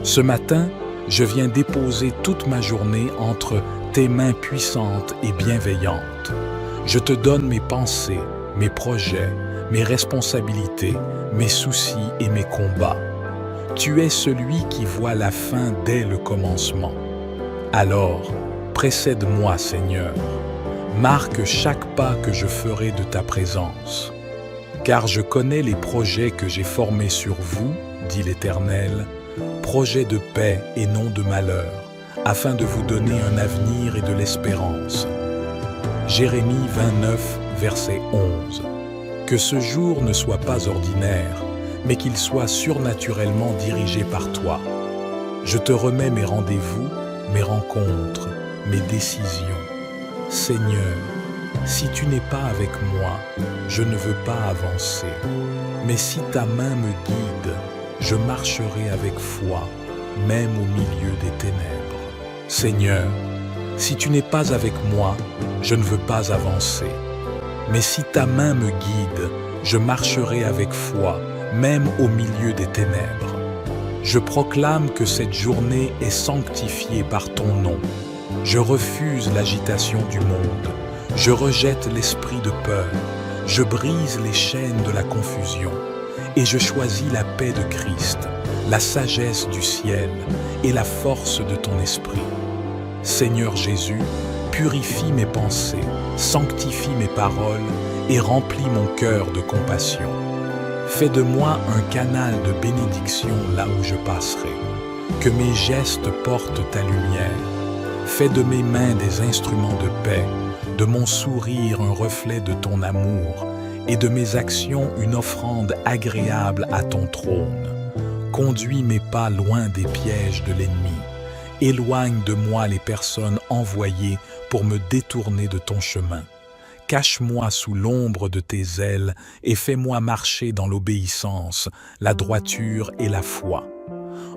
Ce matin, je viens déposer toute ma journée entre tes mains puissantes et bienveillantes. Je te donne mes pensées, mes projets, mes responsabilités, mes soucis et mes combats. Tu es celui qui voit la fin dès le commencement. Alors, précède-moi, Seigneur. Marque chaque pas que je ferai de ta présence. Car je connais les projets que j'ai formés sur vous, dit l'Éternel, projets de paix et non de malheur, afin de vous donner un avenir et de l'espérance. Jérémie 29, verset 11. Que ce jour ne soit pas ordinaire, mais qu'il soit surnaturellement dirigé par toi. Je te remets mes rendez-vous, mes rencontres, mes décisions. Seigneur, si tu n'es pas avec moi, je ne veux pas avancer. Mais si ta main me guide, je marcherai avec foi, même au milieu des ténèbres. Seigneur, si tu n'es pas avec moi, je ne veux pas avancer. Mais si ta main me guide, je marcherai avec foi, même au milieu des ténèbres. Je proclame que cette journée est sanctifiée par ton nom. Je refuse l'agitation du monde. Je rejette l'esprit de peur. Je brise les chaînes de la confusion. Et je choisis la paix de Christ, la sagesse du ciel et la force de ton esprit. Seigneur Jésus, purifie mes pensées, sanctifie mes paroles et remplis mon cœur de compassion. Fais de moi un canal de bénédiction là où je passerai. Que mes gestes portent ta lumière. Fais de mes mains des instruments de paix, de mon sourire un reflet de ton amour et de mes actions une offrande agréable à ton trône. Conduis mes pas loin des pièges de l'ennemi. Éloigne de moi les personnes envoyées pour me détourner de ton chemin. Cache-moi sous l'ombre de tes ailes et fais-moi marcher dans l'obéissance, la droiture et la foi.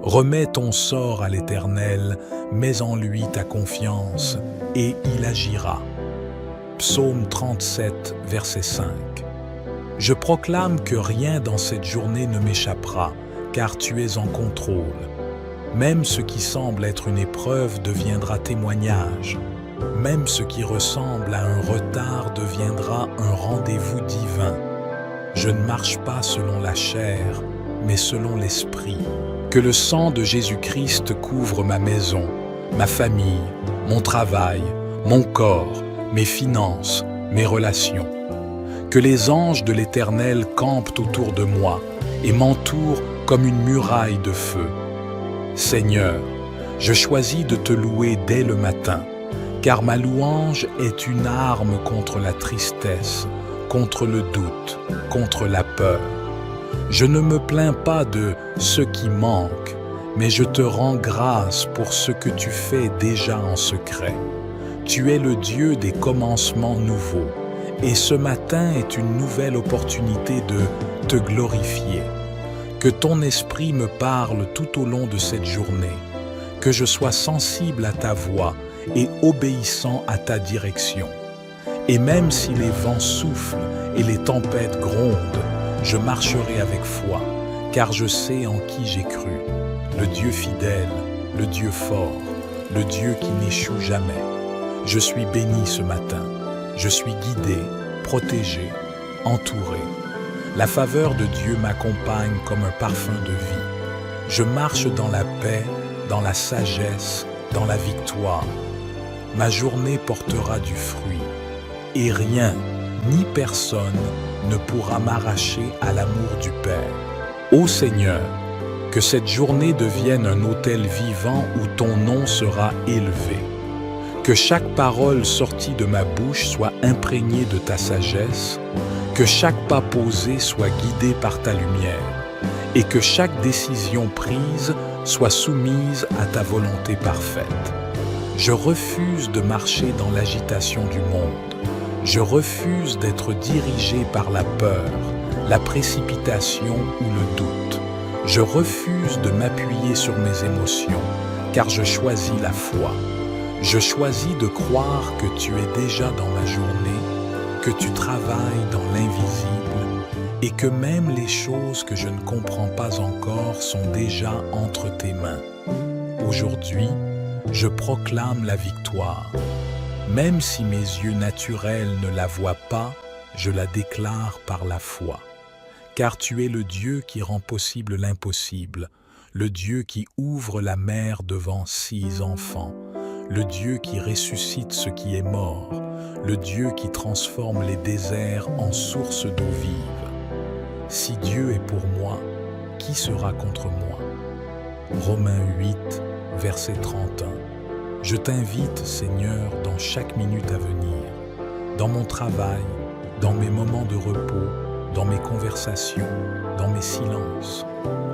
Remets ton sort à l'Éternel, mets en lui ta confiance, et il agira. Psaume 37, verset 5. Je proclame que rien dans cette journée ne m'échappera, car tu es en contrôle. Même ce qui semble être une épreuve deviendra témoignage. Même ce qui ressemble à un retard deviendra un rendez-vous divin. Je ne marche pas selon la chair, mais selon l'esprit. Que le sang de Jésus-Christ couvre ma maison, ma famille, mon travail, mon corps, mes finances, mes relations. Que les anges de l'Éternel campent autour de moi et m'entourent comme une muraille de feu. Seigneur, je choisis de te louer dès le matin, car ma louange est une arme contre la tristesse, contre le doute, contre la peur. Je ne me plains pas de ce qui manque, mais je te rends grâce pour ce que tu fais déjà en secret. Tu es le Dieu des commencements nouveaux, et ce matin est une nouvelle opportunité de te glorifier. Que ton esprit me parle tout au long de cette journée, que je sois sensible à ta voix et obéissant à ta direction. Et même si les vents soufflent et les tempêtes grondent, je marcherai avec foi, car je sais en qui j'ai cru. Le Dieu fidèle, le Dieu fort, le Dieu qui n'échoue jamais. Je suis béni ce matin, je suis guidé, protégé, entouré. La faveur de Dieu m'accompagne comme un parfum de vie. Je marche dans la paix, dans la sagesse, dans la victoire. Ma journée portera du fruit, et rien, ni personne, ne pourra m'arracher à l'amour du Père. Ô Seigneur, que cette journée devienne un autel vivant où ton nom sera élevé. Que chaque parole sortie de ma bouche soit imprégnée de ta sagesse, que chaque pas posé soit guidé par ta lumière, et que chaque décision prise soit soumise à ta volonté parfaite. Je refuse de marcher dans l'agitation du monde. Je refuse d'être dirigé par la peur, la précipitation ou le doute. Je refuse de m'appuyer sur mes émotions, car je choisis la foi. Je choisis de croire que tu es déjà dans ma journée, que tu travailles dans l'invisible et que même les choses que je ne comprends pas encore sont déjà entre tes mains. Aujourd'hui, je proclame la victoire. Même si mes yeux naturels ne la voient pas, je la déclare par la foi. Car tu es le Dieu qui rend possible l'impossible, le Dieu qui ouvre la mer devant 6 enfants, le Dieu qui ressuscite ce qui est mort, le Dieu qui transforme les déserts en sources d'eau vive. Si Dieu est pour moi, qui sera contre moi? Romains 8, verset 31. Je t'invite, Seigneur, dans chaque minute à venir, dans mon travail, dans mes moments de repos, dans mes conversations, dans mes silences.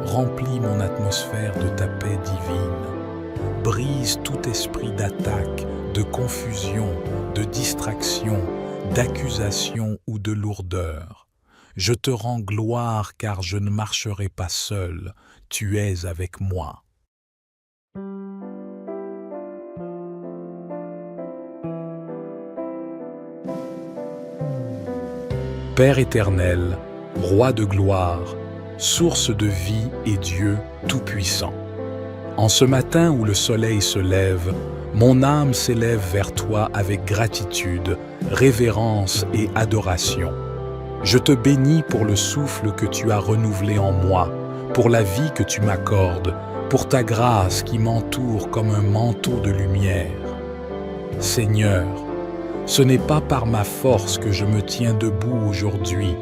Remplis mon atmosphère de ta paix divine. Brise tout esprit d'attaque, de confusion, de distraction, d'accusation ou de lourdeur. Je te rends gloire car je ne marcherai pas seul, tu es avec moi. Père éternel, Roi de gloire, source de vie et Dieu tout-puissant. En ce matin où le soleil se lève, mon âme s'élève vers toi avec gratitude, révérence et adoration. Je te bénis pour le souffle que tu as renouvelé en moi, pour la vie que tu m'accordes, pour ta grâce qui m'entoure comme un manteau de lumière. Seigneur, ce n'est pas par ma force que je me tiens debout aujourd'hui,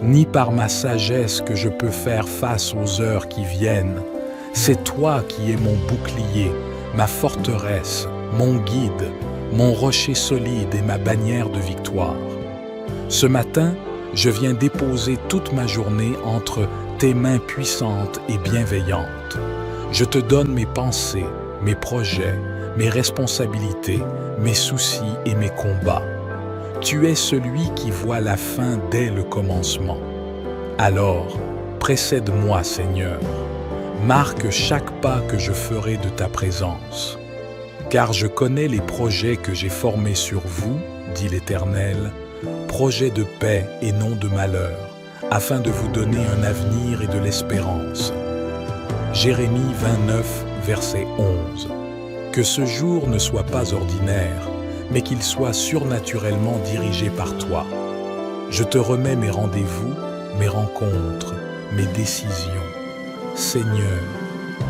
ni par ma sagesse que je peux faire face aux heures qui viennent. C'est toi qui es mon bouclier, ma forteresse, mon guide, mon rocher solide et ma bannière de victoire. Ce matin, je viens déposer toute ma journée entre tes mains puissantes et bienveillantes. Je te donne mes pensées, mes projets, mes responsabilités, mes soucis et mes combats. Tu es celui qui voit la fin dès le commencement. Alors, précède-moi, Seigneur. Marque chaque pas que je ferai de ta présence. Car je connais les projets que j'ai formés sur vous, dit l'Éternel, projets de paix et non de malheur, afin de vous donner un avenir et de l'espérance. Jérémie 29, verset 11. Que ce jour ne soit pas ordinaire, mais qu'il soit surnaturellement dirigé par toi. Je te remets mes rendez-vous, mes rencontres, mes décisions. Seigneur,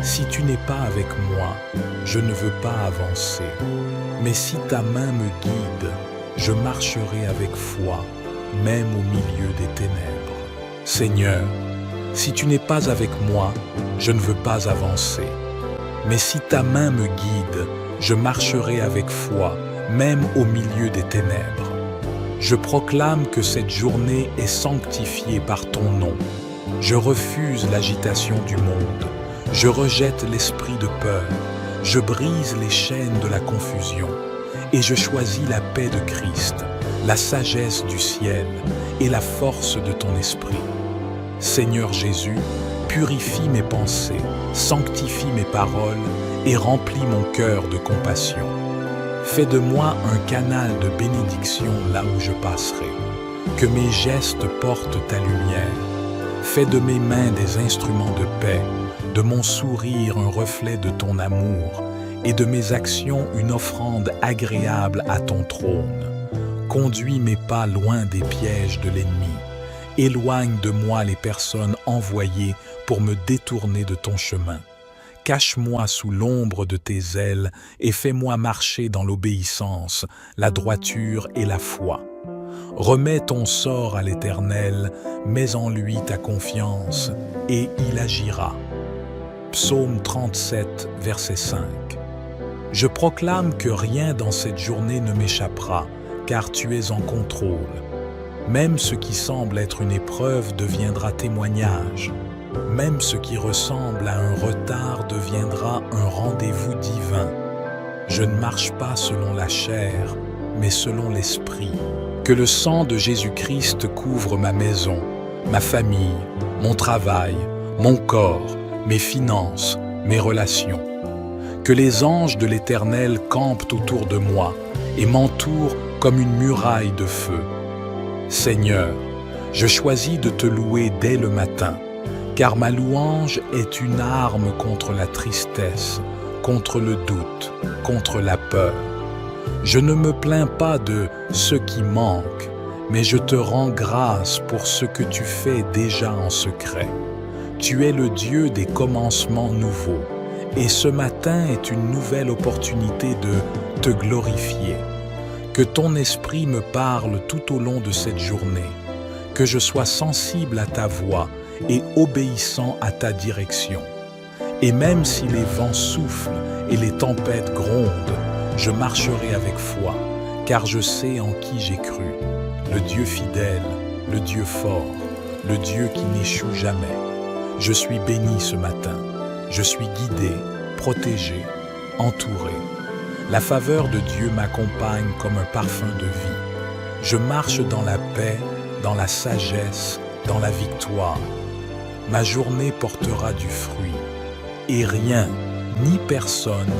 si tu n'es pas avec moi, je ne veux pas avancer. Mais si ta main me guide, je marcherai avec foi, même au milieu des ténèbres. Seigneur, si tu n'es pas avec moi, je ne veux pas avancer. Mais si ta main me guide, je marcherai avec foi, même au milieu des ténèbres. Je proclame que cette journée est sanctifiée par ton nom. Je refuse l'agitation du monde. Je rejette l'esprit de peur. Je brise les chaînes de la confusion. Et je choisis la paix de Christ, la sagesse du ciel et la force de ton esprit. Seigneur Jésus, purifie mes pensées, sanctifie mes paroles et remplis mon cœur de compassion. Fais de moi un canal de bénédiction là où je passerai. Que mes gestes portent ta lumière. Fais de mes mains des instruments de paix, de mon sourire un reflet de ton amour et de mes actions une offrande agréable à ton trône. Conduis mes pas loin des pièges de l'ennemi. Éloigne de moi les personnes envoyées pour me détourner de ton chemin. Cache-moi sous l'ombre de tes ailes et fais-moi marcher dans l'obéissance, la droiture et la foi. Remets ton sort à l'Éternel, mets en lui ta confiance, et il agira. Psaume 37, verset 5. Je proclame que rien dans cette journée ne m'échappera, car tu es en contrôle. Même ce qui semble être une épreuve deviendra témoignage. Même ce qui ressemble à un retard deviendra un rendez-vous divin. Je ne marche pas selon la chair, mais selon l'esprit. Que le sang de Jésus-Christ couvre ma maison, ma famille, mon travail, mon corps, mes finances, mes relations. Que les anges de l'Éternel campent autour de moi et m'entourent comme une muraille de feu. Seigneur, je choisis de te louer dès le matin, car ma louange est une arme contre la tristesse, contre le doute, contre la peur. Je ne me plains pas de ce qui manque, mais je te rends grâce pour ce que tu fais déjà en secret. Tu es le Dieu des commencements nouveaux, et ce matin est une nouvelle opportunité de te glorifier. Que ton esprit me parle tout au long de cette journée, que je sois sensible à ta voix et obéissant à ta direction. Et même si les vents soufflent et les tempêtes grondent, je marcherai avec foi, car je sais en qui j'ai cru, le Dieu fidèle, le Dieu fort, le Dieu qui n'échoue jamais. Je suis béni ce matin, je suis guidé, protégé, entouré. La faveur de Dieu m'accompagne comme un parfum de vie. Je marche dans la paix, dans la sagesse, dans la victoire. Ma journée portera du fruit, et rien, ni personne,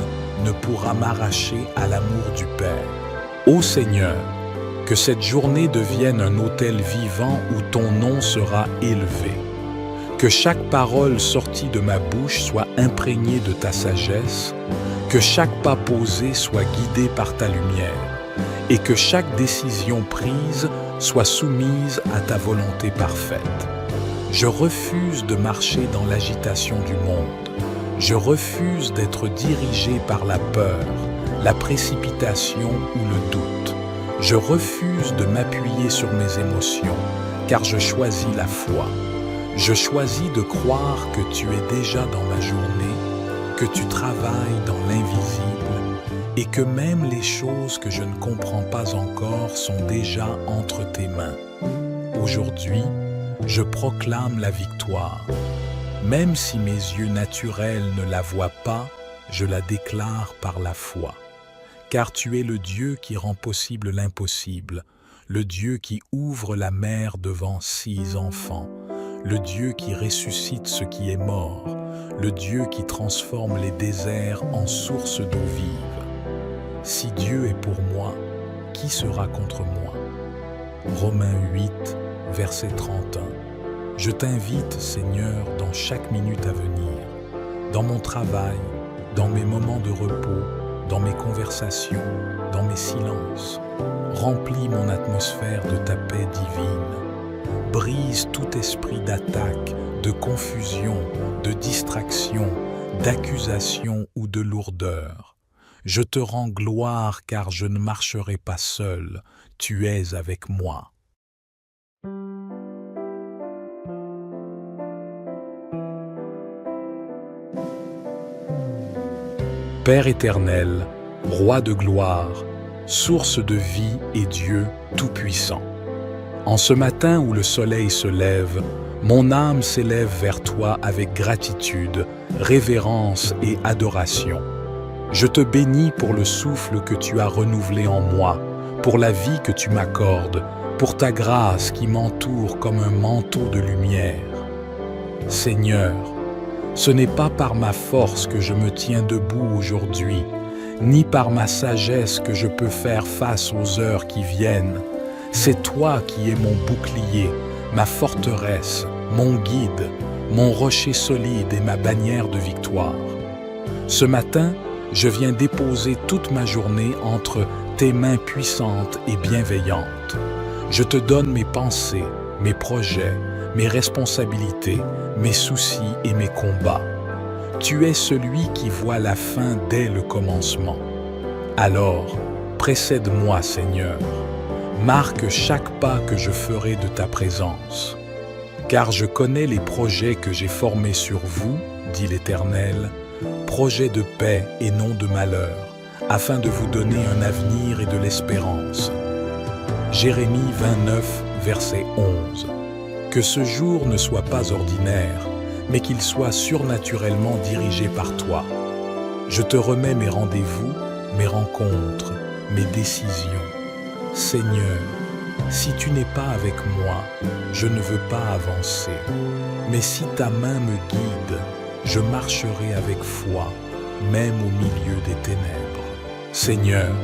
ne pourra m'arracher à l'amour du Père. Ô Seigneur, que cette journée devienne un autel vivant où ton nom sera élevé. Que chaque parole sortie de ma bouche soit imprégnée de ta sagesse, que chaque pas posé soit guidé par ta lumière, et que chaque décision prise soit soumise à ta volonté parfaite. Je refuse de marcher dans l'agitation du monde. Je refuse d'être dirigé par la peur, la précipitation ou le doute. Je refuse de m'appuyer sur mes émotions, car je choisis la foi. Je choisis de croire que tu es déjà dans ma journée, que tu travailles dans l'invisible et que même les choses que je ne comprends pas encore sont déjà entre tes mains. Aujourd'hui, je proclame la victoire. Même si mes yeux naturels ne la voient pas, je la déclare par la foi. Car tu es le Dieu qui rend possible l'impossible, le Dieu qui ouvre la mer devant 6 enfants, le Dieu qui ressuscite ce qui est mort, le Dieu qui transforme les déserts en sources d'eau vive. Si Dieu est pour moi, qui sera contre moi? Romains 8, verset 31. Je t'invite, Seigneur, dans chaque minute à venir, dans mon travail, dans mes moments de repos, dans mes conversations, dans mes silences. Remplis mon atmosphère de ta paix divine. Brise tout esprit d'attaque, de confusion, de distraction, d'accusation ou de lourdeur. Je te rends gloire car je ne marcherai pas seul, tu es avec moi. Père éternel, Roi de gloire, source de vie et Dieu tout-puissant. En ce matin où le soleil se lève, mon âme s'élève vers toi avec gratitude, révérence et adoration. Je te bénis pour le souffle que tu as renouvelé en moi, pour la vie que tu m'accordes, pour ta grâce qui m'entoure comme un manteau de lumière. Seigneur, ce n'est pas par ma force que je me tiens debout aujourd'hui, ni par ma sagesse que je peux faire face aux heures qui viennent. C'est toi qui es mon bouclier, ma forteresse, mon guide, mon rocher solide et ma bannière de victoire. Ce matin, je viens déposer toute ma journée entre tes mains puissantes et bienveillantes. Je te donne mes pensées, mes projets, mes responsabilités, mes soucis et mes combats. Tu es celui qui voit la fin dès le commencement. Alors, précède-moi, Seigneur. Marque chaque pas que je ferai de ta présence. Car je connais les projets que j'ai formés sur vous, dit l'Éternel, projets de paix et non de malheur, afin de vous donner un avenir et de l'espérance. Jérémie 29, verset 11. Que ce jour ne soit pas ordinaire, mais qu'il soit surnaturellement dirigé par toi. Je te remets mes rendez-vous, mes rencontres, mes décisions. Seigneur, si tu n'es pas avec moi, je ne veux pas avancer. Mais si ta main me guide, je marcherai avec foi, même au milieu des ténèbres. Seigneur,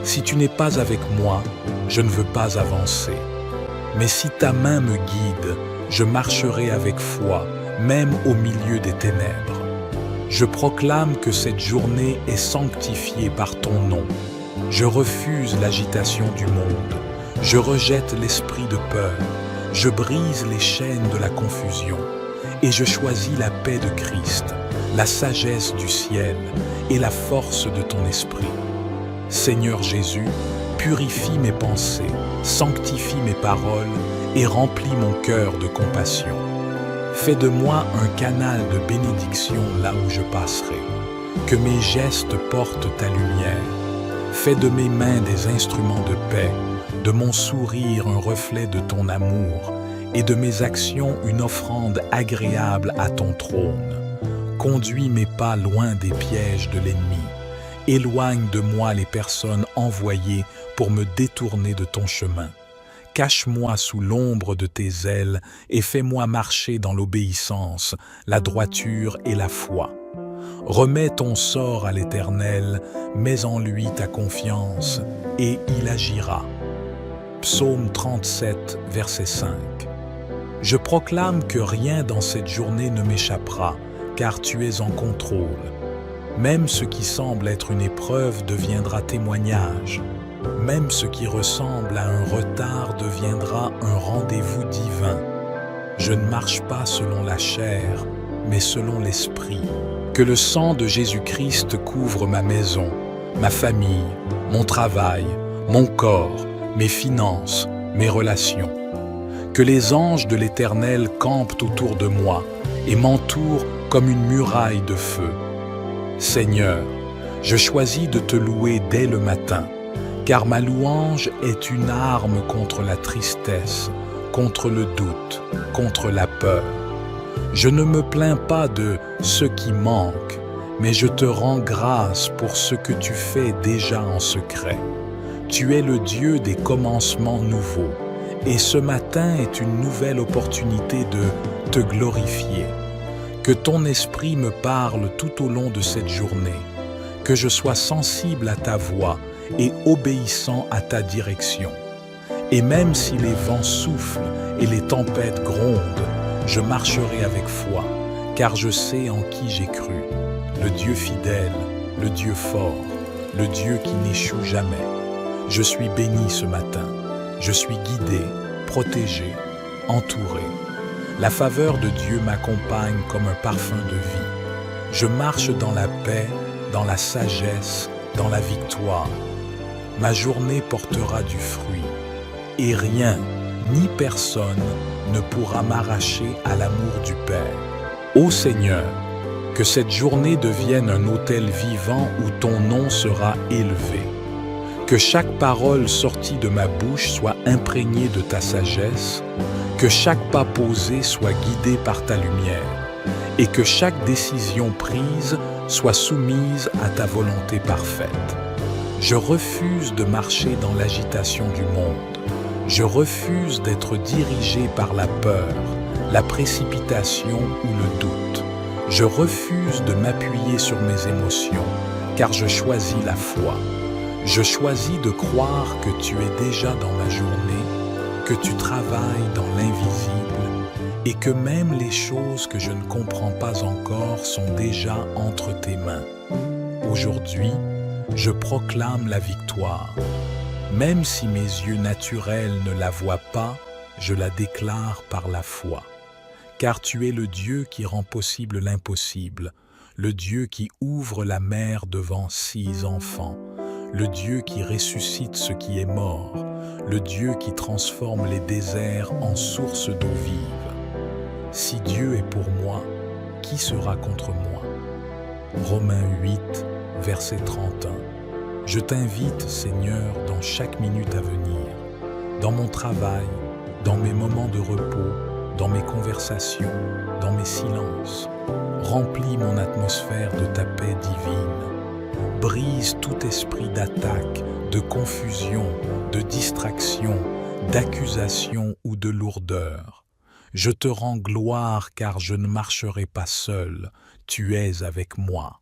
si tu n'es pas avec moi, je ne veux pas avancer. Mais si ta main me guide, je marcherai avec foi, même au milieu des ténèbres. Je proclame que cette journée est sanctifiée par ton nom. Je refuse l'agitation du monde. Je rejette l'esprit de peur. Je brise les chaînes de la confusion. Et je choisis la paix de Christ, la sagesse du ciel et la force de ton esprit. Seigneur Jésus, purifie mes pensées, sanctifie mes paroles et remplis mon cœur de compassion. Fais de moi un canal de bénédiction là où je passerai. Que mes gestes portent ta lumière. Fais de mes mains des instruments de paix, de mon sourire un reflet de ton amour, et de mes actions une offrande agréable à ton trône. Conduis mes pas loin des pièges de l'ennemi. Éloigne de moi les personnes envoyées pour me détourner de ton chemin. Cache-moi sous l'ombre de tes ailes et fais-moi marcher dans l'obéissance, la droiture et la foi. Remets ton sort à l'Éternel, mets en lui ta confiance, et il agira. Psaume 37, verset 5. Je proclame que rien dans cette journée ne m'échappera, car tu es en contrôle. Même ce qui semble être une épreuve deviendra témoignage. Même ce qui ressemble à un retard deviendra un rendez-vous divin. Je ne marche pas selon la chair, mais selon l'esprit. Que le sang de Jésus-Christ couvre ma maison, ma famille, mon travail, mon corps, mes finances, mes relations. Que les anges de l'Éternel campent autour de moi et m'entourent comme une muraille de feu. Seigneur, je choisis de te louer dès le matin, car ma louange est une arme contre la tristesse, contre le doute, contre la peur. Je ne me plains pas de ce qui manque, mais je te rends grâce pour ce que tu fais déjà en secret. Tu es le Dieu des commencements nouveaux, et ce matin est une nouvelle opportunité de te glorifier. Que ton esprit me parle tout au long de cette journée, que je sois sensible à ta voix et obéissant à ta direction. Et même si les vents soufflent et les tempêtes grondent, je marcherai avec foi, car je sais en qui j'ai cru, le Dieu fidèle, le Dieu fort, le Dieu qui n'échoue jamais. Je suis béni ce matin, je suis guidé, protégé, entouré. La faveur de Dieu m'accompagne comme un parfum de vie. Je marche dans la paix, dans la sagesse, dans la victoire. Ma journée portera du fruit, et rien, ni personne, ne pourra m'arracher à l'amour du Père. Ô Seigneur, Que cette journée devienne un autel vivant où ton nom sera élevé. Que chaque parole sortie de ma bouche soit imprégnée de ta sagesse, que chaque pas posé soit guidé par ta lumière, et que chaque décision prise soit soumise à ta volonté parfaite. Je refuse de marcher dans l'agitation du monde. Je refuse d'être dirigé par la peur, la précipitation ou le doute. Je refuse de m'appuyer sur mes émotions, car je choisis la foi. Je choisis de croire que tu es déjà dans ma journée, que tu travailles dans l'invisible et que même les choses que je ne comprends pas encore sont déjà entre tes mains. Aujourd'hui, je proclame la victoire. Même si mes yeux naturels ne la voient pas, je la déclare par la foi. Car tu es le Dieu qui rend possible l'impossible, le Dieu qui ouvre la mer devant 6 enfants, le Dieu qui ressuscite ce qui est mort, le Dieu qui transforme les déserts en sources d'eau vive. Si Dieu est pour moi, qui sera contre moi? Romains 8, verset 31. Je t'invite, Seigneur, dans chaque minute à venir, dans mon travail, dans mes moments de repos, dans mes conversations, dans mes silences. Remplis mon atmosphère de ta paix divine. Brise tout esprit d'attaque, de confusion, de distraction, d'accusation ou de lourdeur. Je te rends gloire car je ne marcherai pas seul, tu es avec moi.